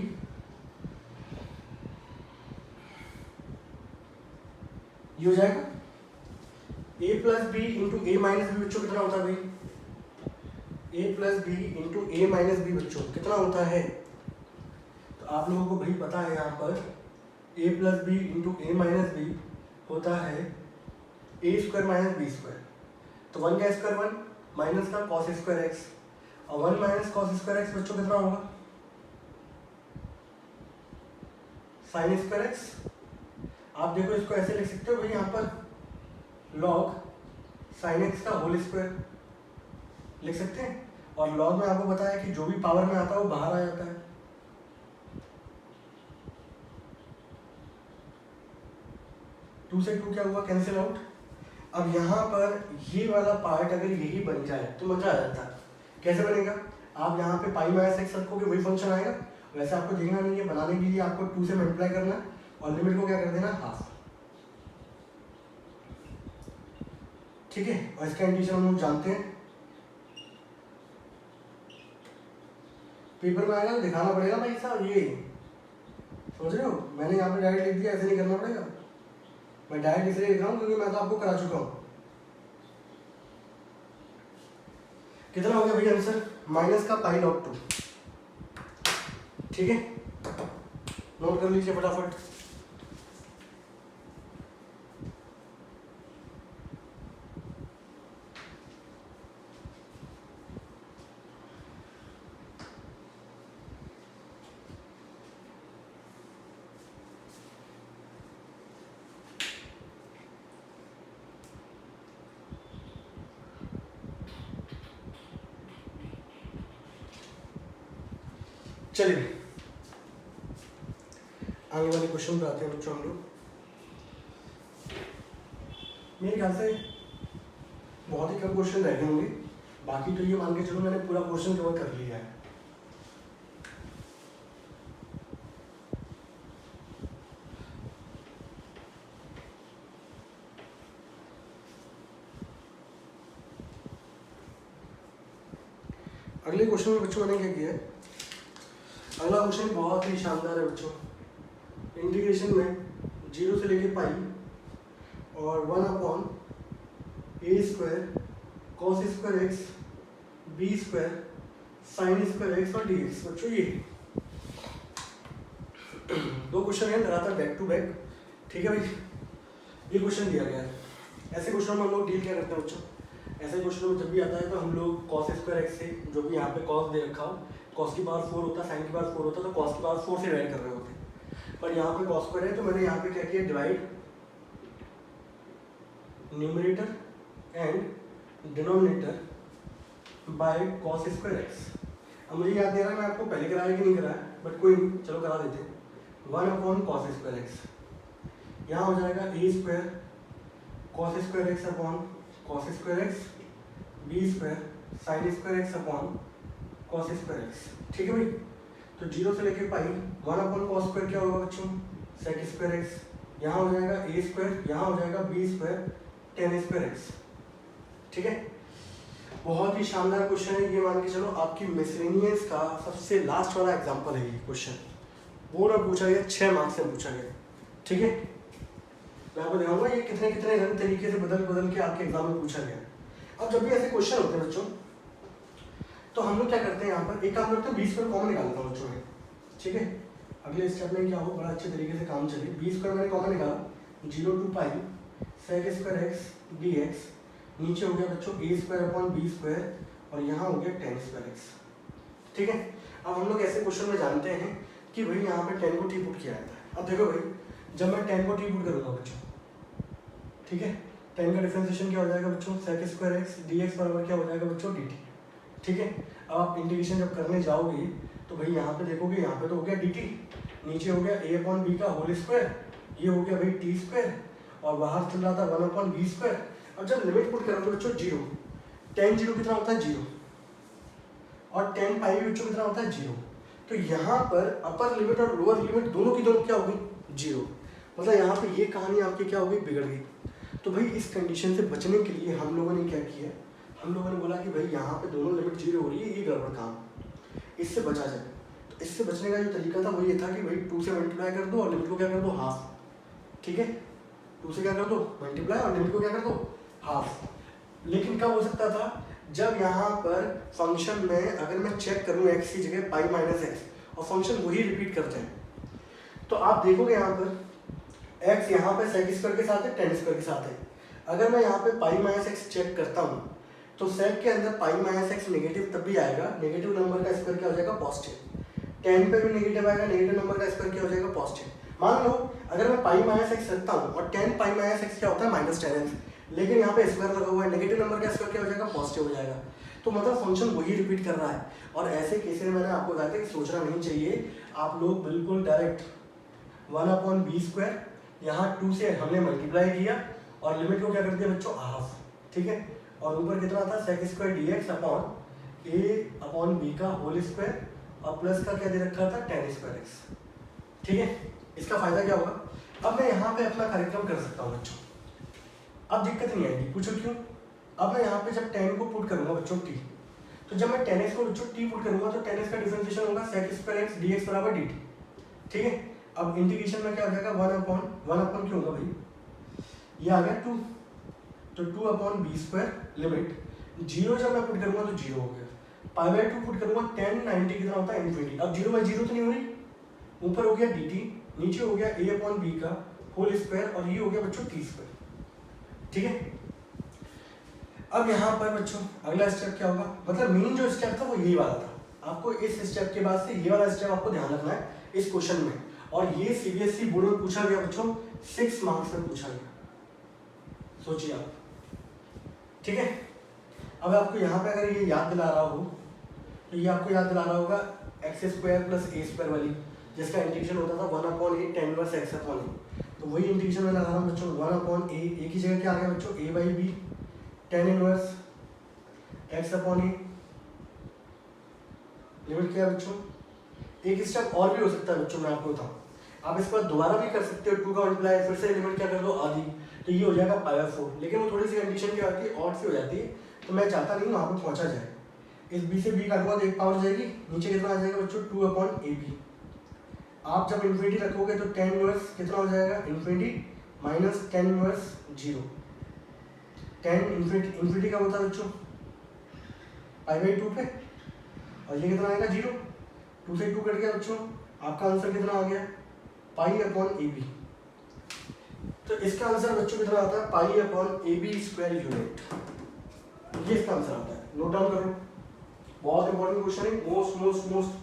ये हो जाएगा a plus b into a minus b बच्चों कितना होता है भाई, a plus b into a minus b बच्चों कितना होता है। तो आप लोगों को भाई पता है यहाँ पर a plus b into a minus b होता है a square minus b square. तो 1 का स्क्वायर 1 माइनस का कॉस स्क्वायर एक्स, और 1 माइनस कॉस स्क्वायर एक्स बच्चों कितना होगा, साइन स्क्वायर एक्स। आप देखो इसको ऐसे लिख सकते हो भाई, यहाँ पर log साइन एक्स का होल स्क्वायर लिख सकते हैं, और log में आपको पता है कि जो भी पावर में आता है वो बाहर आ जाता है। टू से टू क्या हुआ, कैंसिल आउट। अब यहाँ पर ये वाला पार्ट अगर यही बन जाए तो मजा आ जाता है। कैसे बनेगा, आप यहाँ पे पाई माइनस एक्स रखोगे वही फंक्शन आएगा, वैसे आपको देखना नहीं है, बनाने के लिए आपको 2 से मल्टीप्लाई करना है और लिमिट को क्या कर देना, हाफ। ठीक है, और इसका इंटीग्रेशन हम लोग जानते हैं, पेपर में आएगा तो दिखाना पड़ेगा भाई साहब, ये समझ रहे हो, मैंने यहाँ पे डायरेक्ट लिख दिया, ऐसे नहीं करना पड़ेगा। मैं डायरेक्ट इसलिए लिख रहा हूँ क्योंकि मैं तो आपको करा चुका हूँ। कितना हो गया भैया आंसर, माइनस का पाई लॉग 2। ठीक है, नोट कर लीजिए फटाफट। चलिए आगे वाले क्वेश्चन पे आते हैं बच्चों हम लोग। मेरे ख्याल से बहुत ही कम क्वेश्चन रह गए होंगे, बाकी तो ये मान के चलो मैंने पूरा क्वेश्चन कवर कर लिया है। अगले क्वेश्चन में बच्चों मैंने क्या किया है, अगला क्वेश्चन बहुत ही शानदार है बच्चों। इंटीग्रेशन में 0 से लेके पाई और 1 upon a square cos square x b square sine square x और डी एक्स। बच्चों ये 2 क्वेश्चन है लगातार बैक टू बैक। ठीक है भाई, ये क्वेश्चन दिया गया है। ऐसे क्वेश्चन में हम लोग डील क्या करते हैं बच्चों, ऐसे क्वेश्चन में जब भी आता है तो हम लोग कॉस स्क्वायर एक्स से, जो भी यहाँ पे कॉस दे रखा हो, कॉस की पावर 4 होता है, साइन की पावर 4 होता है, तो कॉस की पावर 4 से डिवाइड कर रहे होते हैं। पर यहाँ पे कॉस स्क्वायर है तो मैंने यहाँ पे क्या किया, divide numerator and denominator by cos square x. अब मुझे याद नहीं आ रहा मैं आपको पहले कराया कि नहीं कराया, बट कोई नहीं, चलो करा देते हैं। 1 अपॉन कॉस स्क्वायर एक्स, यहाँ हो जाएगा a square cos square x upon cos square x b square sine square x upon cos square x. ठीक है भाई, तो 0 से लेके पाई 1 अपॉन कॉस स्क्वायर क्या होगा बच्चों, सेक स्क्वायर एक्स, यहाँ हो जाएगा ए स्क्वायर, यहाँ हो जाएगा b square tan square x. ठीक है, बहुत ही शानदार क्वेश्चन है ये, मान के चलो आपकी मिसलेनियस का सबसे लास्ट वाला एग्जांपल है ये क्वेश्चन। वो ना पूछा गया 6 मार्क्स से पूछा गया। ठीक है, मैं आपको दिखाऊंगा ये कितने कितने रंग तरीके से बदल बदल के आपके एग्जाम में पूछा गया। अब जब भी ऐसे क्वेश्चन होते हैं बच्चों, तो हम लोग क्या करते हैं, यहाँ पर एक काम करते हैं 20 पर कॉमन निकालता हूँ बच्चों में। ठीक है, अगले स्टेप में क्या हो, बड़ा अच्छे तरीके से काम चले। 20 पर मैंने कॉमन निकाला, 0 to pi sec square x d x, नीचे हो गया बच्चों a square upon b square, और यहाँ हो गया टेन स्क्वायर एक्स। ठीक है, अब हम लोग ऐसे क्वेश्चन में जानते हैं कि भाई यहाँ पे 10 को टी पुट किया जाता है। अब देखो भाई, जब मैं 10 को टी पुट करूँगा बच्चों, ठीक है, 10 का डिफरेंशिएशन क्या हो जाएगा बच्चों, sec square x d x बराबर क्या हो जाएगा बच्चों, डी टी। ठीक है, अब आप इंटीग्रेशन जब करने जाओगे तो भाई यहाँ पे देखोगे, यहाँ पे तो हो गया डी टी, नीचे हो गया ए अपॉन बी का होल स्क्वायर, ये हो गया भाई टी स्क्वायर, और बाहर चल रहा था 1 अपॉन बी स्क्वायर। अब जब लिमिट पुट करोगे बच्चों 0, 10 0 कितना होता है 0, और 10 पाई भी बच्चों कितना होता है 0। तो यहाँ पर अपर लिमिट और लोअर लिमिट दोनों की दोनों क्या होगी 0, मतलब यहाँ पे ये कहानी आपकी क्या हो गई, बिगड़ गई। तो भाई इस कंडीशन से बचने के लिए हम लोगों ने क्या किया, हम लोगों ने बोला कि भाई यहाँ पे दोनों लिमिट 0 हो रही है, ये गड़बड़ काम, इससे बचा जाए। तो इससे बचने का जो तरीका था वो ये था कि भाई 2 से मल्टीप्लाई कर दो और लिमिट को क्या कर दो, हाफ। ठीक है, 2 से क्या कर दो मल्टीप्लाई और लिमिट को क्या कर दो, हाफ। लेकिन कब हो सकता था, जब यहाँ पर फंक्शन में अगर मैं चेक करूँ x की जगह पाई माइनस एक्स और फंक्शन वही रिपीट करते हैं, तो आप देखोगे यहाँ पर x यहाँ पे सेक स्क्वायर के साथ है, टेन स्क्वायर के साथ है। अगर मैं यहाँ पे पाई माइनस एक्स चेक करता हूँ तो सेक के अंदर पाई माइनस एक्स नेगेटिव तब भी आएगा, नेगेटिव नंबर का स्क्वायर क्या हो जाएगा पॉजिटिव। 10 पे भी नेगेटिव आएगा, नेगेटिव नंबर का स्क्वायर क्या हो जाएगा पॉजिटिव। मान लो अगर मैं पाई माइनस एक्स रखता हूँ और 10 पाई माइनस एक्स क्या होता है माइनस 10x, लेकिन यहाँ पे स्क्वायर लगा हुआ है, नेगेटिव नंबर का स्क्वायर क्या हो जाएगा पॉजिटिव हो जाएगा। तो मतलब फंक्शन वही रिपीट कर रहा है। और ऐसे केसेस में मैंने आपको बताया था कि सोचना नहीं चाहिए, आप लोग बिल्कुल डायरेक्ट 1 अपॉन बी स्क्वायर, यहाँ 2 से हमने मल्टीप्लाई किया और लिमिट को क्या कर दिया बच्चों, हाफ। ठीक है, और ऊपर कितना था sec square d x upon a upon b का होल स्क्वायर, और प्लस का क्या दे रखा था टेन स्क्वायर एक्स। ठीक है, इसका फायदा क्या होगा, अब मैं यहाँ पे अपना कार्यक्रम कर सकता हूँ बच्चों, अब दिक्कत नहीं आएगी। पूछो क्यों, अब मैं यहाँ पे जब 10 को पुट करूंगा बच्चों टी, तो जब मैं 10x को बच्चों टी पुट करूंगा तो 10x का डिफरेंशिएशन होगा sec square x d x बराबर डी टी। ठीक है, अब इंटीग्रेशन में क्या हो जाएगा 1 अपॉन क्यों होगा भाई, ये आ गया 2, तो 2 अपॉन बी स्क्वायर लिमिट 0 जब मैं पुट करूंगा तो 0 हो गया, पाई बाई 2 पुट करूंगा 10 90 कितना होता है इन्फिनिटी। अब 0 बाई 0 तो नहीं हो रही, ऊपर हो गया डी टी, नीचे हो गया ए अपॉन बी का होल स्क्वायर, और ये हो गया बच्चों टी स्क्वायर। ठीक है, अब यहाँ पर बच्चों अगला स्टेप क्या होगा, मतलब मेन जो स्टेप था वो यही वाला था। आपको इस स्टेप के बाद से ये वाला स्टेप आपको ध्यान रखना है इस क्वेश्चन में, और ये सीबीएसई बोर्ड में पूछा गया बच्चों, 6 मार्क्स में पूछा गया, सोचिए आप। ठीक है, अब आपको यहाँ पे अगर ये याद दिला रहा हो तो ये आपको याद दिला रहा होगा एक्स स्क्वायर प्लस ए स्क्वायर वाली, जिसका इंटीग्रेशन होता था 1 अपॉन ए टेन इनवर्स एक्स अपॉन ए। तो वही इंटीग्रेशन में लगा रहा हूँ बच्चों 1 अपॉन ए की जगह क्या आ गया बच्चों a by b tan inverse x upon a, limit क्या है बच्चों। एक स्टेप और भी हो सकता है बच्चों, मैं आपको बताऊँ, आप इसके बाद दोबारा भी कर सकते हो, 2 का मल्टीप्लाई फिर से लिमिट क्या कर दो आधी, तो ये हो जाएगा पाई बाई 4। लेकिन वो थोड़ी सी कंडीशन क्या होती है, ऑड सी हो जाती है, तो मैं चाहता नहीं वहाँ पर पहुँचा जाए। इस बी से बी काटूंगा तो एक पावर जाएगी, नीचे कितना आ जाएगा बच्चों 2 अपॉन ए बी। आप जब इन्फिनिटी रखोगे तो 10 इनवर्स कितना हो जाएगा इन्फिनिटी माइनस 10 इनवर्स 0। 10 इन्फिनिटी का होता है बच्चों पाई बाई 2 पे, और ये कितना आएगा 0, 2 से 2 कट गया बच्चों, आपका आंसर कितना आ गया पाई अपॉन ए बी। तो इसका आंसर बच्चों कितना आता है pi upon a b square unit, ये इसका आंसर आता है। नोट डाउन करो, बहुत इंपॉर्टेंट क्वेश्चन है, मोस्ट मोस्ट मोस्ट।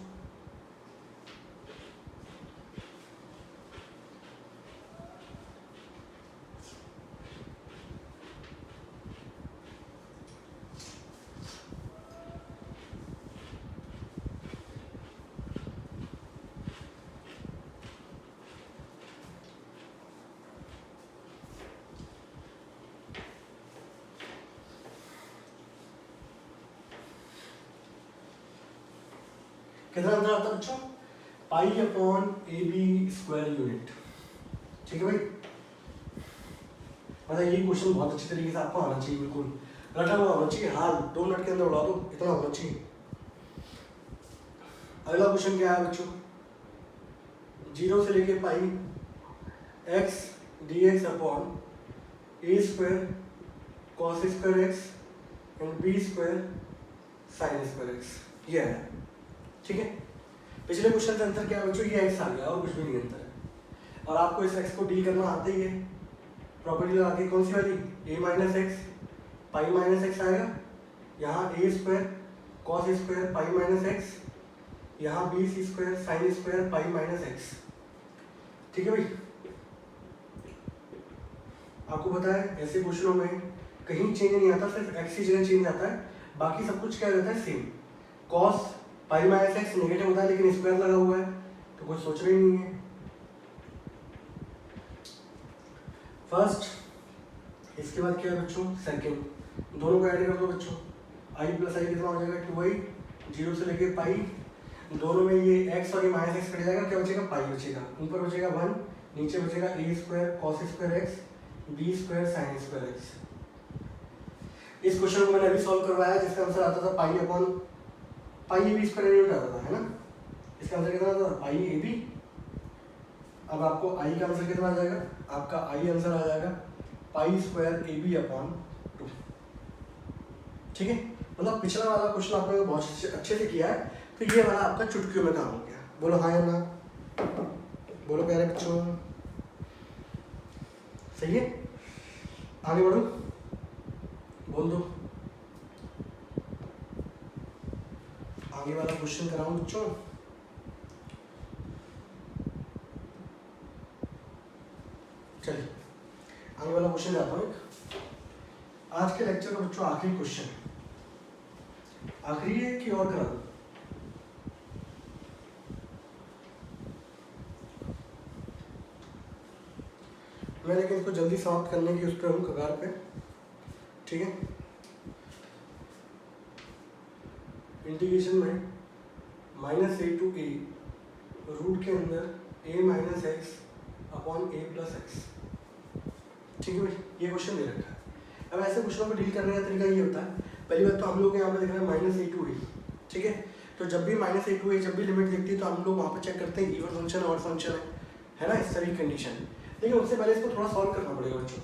कितना आंसर आता है बच्चों? Pi upon a b square unit. ठीक है भाई, मतलब ये क्वेश्चन बहुत अच्छी तरीके से आपको आना चाहिए, बिल्कुल रटा हुआ होना चाहिए, हाल 2 मिनट के अंदर उड़ा दो, इतना होना चाहिए। अगला क्वेश्चन क्या है बच्चों? 0 से लेके pi x d x upon a square cos square x and b square sine square x, ये है। ठीक है, पिछले क्वेश्चन का आंसर क्या है बच्चों? ये एक्स आ गया और कुछ भी नहीं अंतर है, और आपको इस एक्स को डील करना आता ही है। प्रॉपर्टी लगा के, कौन सी वाली? A minus x pi minus x आएगा, यहाँ a square cos square pi minus x, यहाँ b square sine square pi minus x. ठीक है भाई, आपको पता है ऐसे क्वेश्चनों में कहीं चेंज नहीं आता, सिर्फ एक्स की जगह चेंज आता है, बाकी सब कुछ क्या रहता है same. Cos pi minus x negative होता है लेकिन स्क्वायर लगा हुआ है तो कुछ सोच रही नहीं है। फर्स्ट, इसके बाद क्या है बच्चों? सेकंड, दोनों को ऐड कर दो बच्चों, आई प्लस आई कितना हो जाएगा? 2i, 0 से लेके पाई, दोनों में ये x और ये माइनस एक्स कट जाएगा, क्या बचेगा? पाई बचेगा, ऊपर बचेगा 1, नीचे बचेगा a square cos square x b square sine square x. इस क्वेश्चन को मैंने अभी सॉल्व करवाया जिसका आंसर आता था pi upon pi a b square unit आता था, है ना? इसका आंसर कितना आता था? Pi a b. अब आपको आई का आंसर कितना आ जाएगा? आपका आई आंसर आ जाएगा pi square a b upon 2। ठीक है, मतलब पिछला वाला क्वेश्चन आपने बहुत अच्छे से किया है, तो ये वाला आपका चुटकियों में काम हो गया। बोलो हाँ या ना? बोलो प्यारे बच्चों, सही है? आगे बढ़ो, बोल दो। आगे वाला क्वेश्चन कराऊं बच्चों? चलिए आगे वाला क्वेश्चन जाता हूँ। आज के लेक्चर का बच्चों आखिरी क्वेश्चन, आखिरी है कि और करा दूं? मैं लेकिन इसको जल्दी समाप्त करने की उस पर हूँ, कगार पे। ठीक है, इंटीग्रेशन में minus a to a root के अंदर a minus x upon a plus x. ठीक है भाई, ये क्वेश्चन दे रखा है। अब ऐसे क्वेश्चनों को डील करने का तरीका ये होता है, पहली बात तो हम लोग यहाँ पे देख रहे हैं माइनस ए टू ए। ठीक है, तो जब भी माइनस ए टू ए जब भी लिमिट दिखती है तो हम लोग वहाँ पे चेक करते हैं इवन फंक्शन और फंक्शन है ना, इस तरह की कंडीशन। लेकिन उससे पहले इसको थोड़ा सॉल्व करना पड़ेगा बच्चों।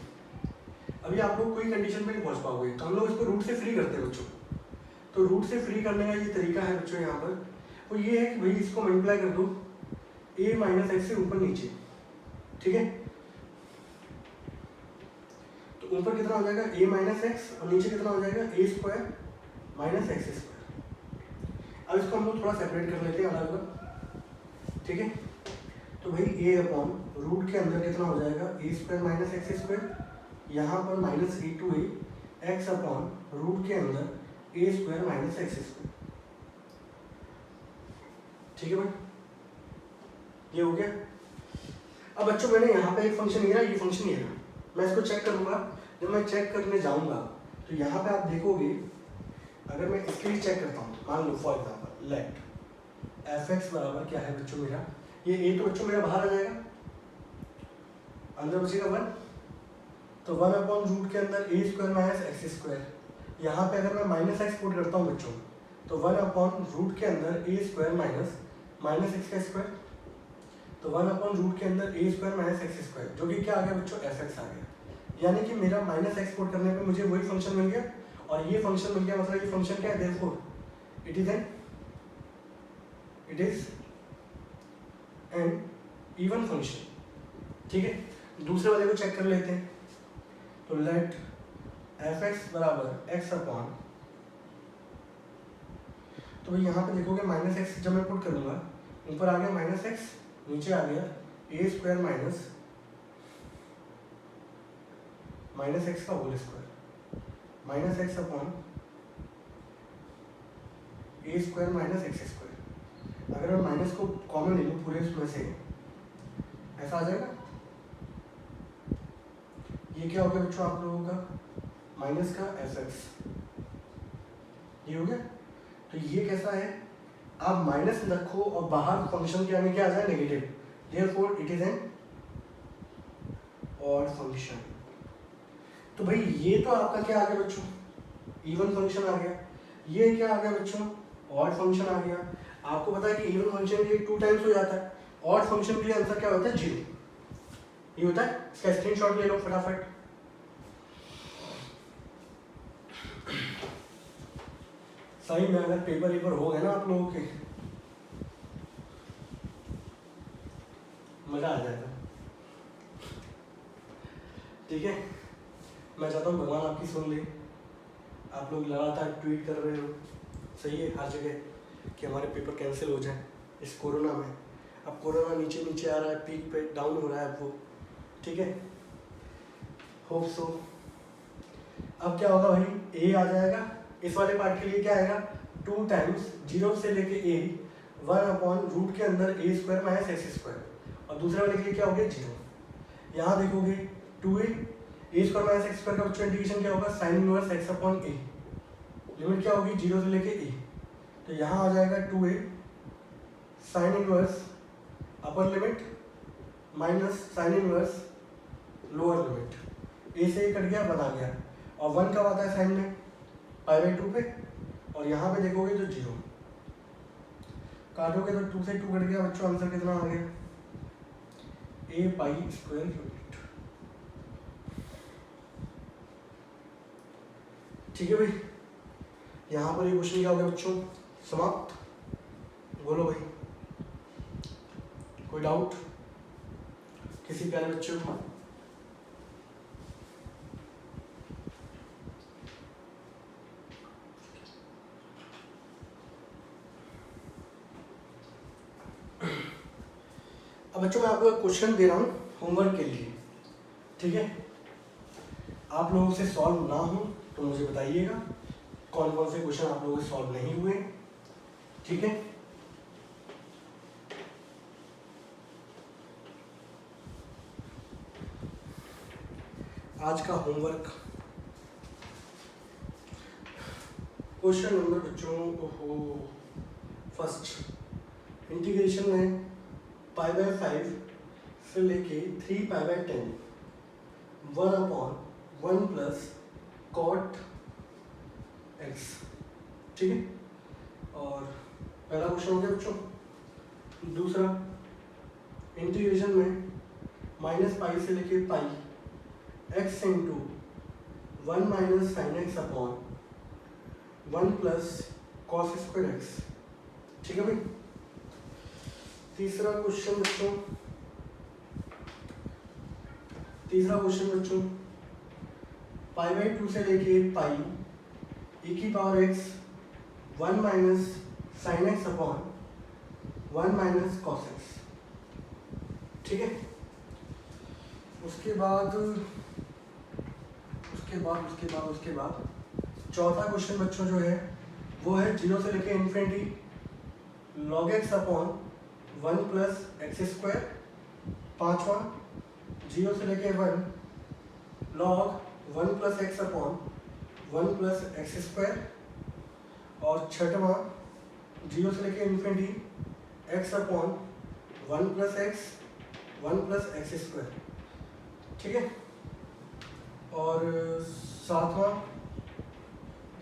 अभी आप लोग कोई कंडीशन पे नहीं पहुँच पाओगे, तो हम लोग इसको रूट से फ्री करते हैं बच्चों। तो रूट से फ्री करने का ये तरीका है बच्चों यहाँ पर, वो ये है कि भाई इसको मल्टीप्लाई कर दो ए माइनस एक्स से ऊपर नीचे। ठीक है, तो ऊपर कितना हो जाएगा? ए माइनस एक्स, और नीचे कितना हो जाएगा? A square minus x square. अब इसको हम लोग थोड़ा सेपरेट कर लेते हैं अलग अलग। ठीक है, तो भाई ए अपॉन रूट के अंदर कितना हो जाएगा? A square minus x square, यहाँ पर minus a to a x upon root के अंदर a square minus x square. ठीक है भाई, ये हो गया। अब बच्चों मैंने यहाँ पे एक फंक्शन लिया, ये फंक्शन लिया, मैं इसको चेक करूँगा। जब मैं चेक करने जाऊँगा तो यहाँ पे आप देखोगे, अगर मैं इसके लिए चेक करता हूँ, मान लो for example let f x बराबर क्या है बच्चों मेरा, ये ए तो बच्चों मेरा बाहर आ जाएगा, अंदर बचेगा 1, तो 1 अपॉन रूट के अंदर a square minus x square. यहाँ पे अगर मैं माइनस एक्स पुट करता हूँ बच्चों, तो 1 अपॉन रूट के अंदर a square minus minus x का स्क्वायर, तो 1 अपॉन रूट के अंदर a square minus x square, जो कि क्या आ गया बच्चों? एफ एक्स आ गया। यानी कि मेरा माइनस एक्स पुट करने पे मुझे वही फंक्शन मिल गया, और ये फंक्शन मिल गया, मतलब ये फंक्शन क्या है? Therefore it is an even function. ठीक है, दूसरे वाले को चेक कर लेते हैं। तो लेट एफ एक्स बराबर एक्स अपॉन, तो भाई यहाँ पे देखोगे माइनस एक्स जब मैं पुट करूँगा, ऊपर आ गया माइनस एक्स, नीचे आ गया ए स्क्वायर माइनस एक्स का whole square, minus x upon a square minus x square. अगर मैं माइनस को कॉमन ले लूँ पूरे उसमें से, ऐसा आ जाएगा। ये क्या हो गया बच्चों आप लोगों का? माइनस का एफ एक्स, ये हो गया। तो ये कैसा है? आप माइनस रखो और बाहर फंक्शन के आगे क्या आ जाए negative, therefore it is an odd function. तो भाई ये तो आपका क्या आ गया बच्चों, इवन फंक्शन आ गया। ये क्या आ गया बच्चों, ऑड फंक्शन आ गया। आपको पता है कि इवन फंक्शन के लिए 2 टाइम्स हो जाता है, ऑड फंक्शन के लिए आंसर क्या होता है 0। ये होता है, इसका स्क्रीनशॉट ले लो फटाफट। सही में अगर पेपर हो गए ना आप लोगों के, मजा आ जाएगा। ठीक है, मैं चाहता हूँ भगवान आपकी सुन ले। आप लोग लगातार ट्वीट कर रहे हो, सही है, हर जगह कि हमारे पेपर कैंसिल हो जाए इस कोरोना में। अब कोरोना नीचे नीचे आ रहा है, पीक पे डाउन हो रहा है अब वो, ठीक है, होप सो। अब क्या होगा भाई, ए आ जाएगा। इस वाले पार्ट के लिए क्या आएगा, 2 टाइम्स 0 से लेके ए 1/रूट के अंदर a square minus x square, और दूसरे वाले के लिए क्या हो गया 0। यहाँ देखोगे 2a ए स्क्वायर माइनस एक्स स्क्वायर का बच्चों इंटीग्रेशन क्या होगा, sine inverse x upon a, limit क्या होगी 0 से लेके ए। तो यहाँ आ जाएगा 2a sine inverse upper limit minus sine inverse lower limit, a से कट गया 1 आ गया, और 1 कब आता है साइन में, π/2 पे, और यहाँ पे देखोगे तो 0 काटोगे तो 2 से 2 कट गया बच्चों, आंसर कितना आ गया, a पाई स्क्वायर यूनिट। ठीक है भाई, यहाँ पर ये क्वेश्चन क्या हो गया बच्चों, समाप्त। बोलो भाई, कोई डाउट किसी प्यारे बच्चे को? अब बच्चों मैं आपको एक क्वेश्चन दे रहा हूँ होमवर्क के लिए, ठीक है। आप लोगों से सॉल्व ना हो तो मुझे बताइएगा कौन कौन से क्वेश्चन आप लोगों से सॉल्व नहीं हुए, ठीक है। आज का होमवर्क क्वेश्चन नंबर बच्चों फर्स्ट, इंटीग्रेशन में π/5 से लेके 3π/10 1/1 प्लस कॉट x, ठीक है। और पहला क्वेश्चन हो गया बच्चों। दूसरा, इंटीग्रेशन में -π से लेके पाई x into 1 minus sine x upon 1 plus cos square x, ठीक है भाई। तीसरा क्वेश्चन बच्चों π/2 से लेके पाई e की power x 1 minus sine x upon 1 minus cos x, ठीक है। उसके बाद चौथा क्वेश्चन बच्चों जो है वो है 0 से लेके infinity log x upon 1 plus x square. पांचवा 0 से लेके 1 log 1 plus x upon 1 plus x square. और छठवां 0 से लेके infinity x upon 1 plus x square, ठीक है। और सातवां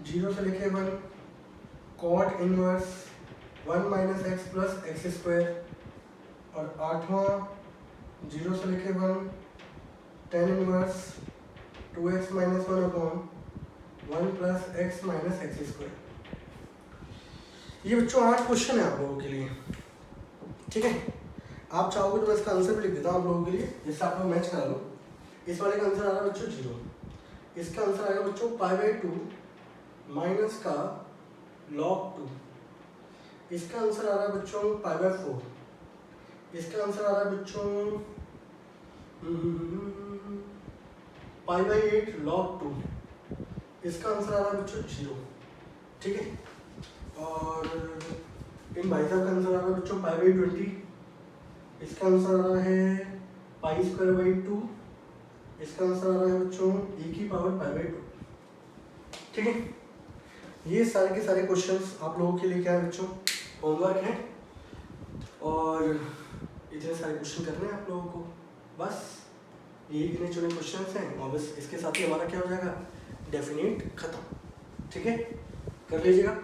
0 से लेके 1 cot inverse 1 minus x plus x square. और आठवां 0 से लेके 1 tan inverse 2x minus 1 upon 1 plus x minus x square. ये बच्चों 8 क्वेश्चन है आप लोगों के लिए, ठीक है। आप चाहोगे तो मैं इसका आंसर भी लिख देता हूँ आप लोगों के लिए, जिससे आप लोग मैच करा लो। इस वाले का आंसर आ रहा है बच्चों 0, इसका आंसर आएगा बच्चों π/2 माइनस का log 2, इसका आंसर आ रहा है बच्चों π/4, इसका आंसर आ रहा है बच्चों π/8 log 2, इसका आंसर आ रहा है बच्चों 0, ठीक है। और इन भाई साहब का आंसर आ रहा है बच्चों π/20, इसका आंसर आ रहा है π²/2, इसका आंसर आ रहा है बच्चों e की पावर π/2, ठीक है। ये सारे के सारे क्वेश्चंस आप लोगों के लिए क्या है बच्चों, होमवर्क है और इतने सारे क्वेश्चन करने हैं आप लोगों को, बस यही गिने चुने क्वेश्चन हैं और बस इसके साथ ही हमारा क्या हो जाएगा, डेफिनेट खत्म। ठीक है, कर लीजिएगा।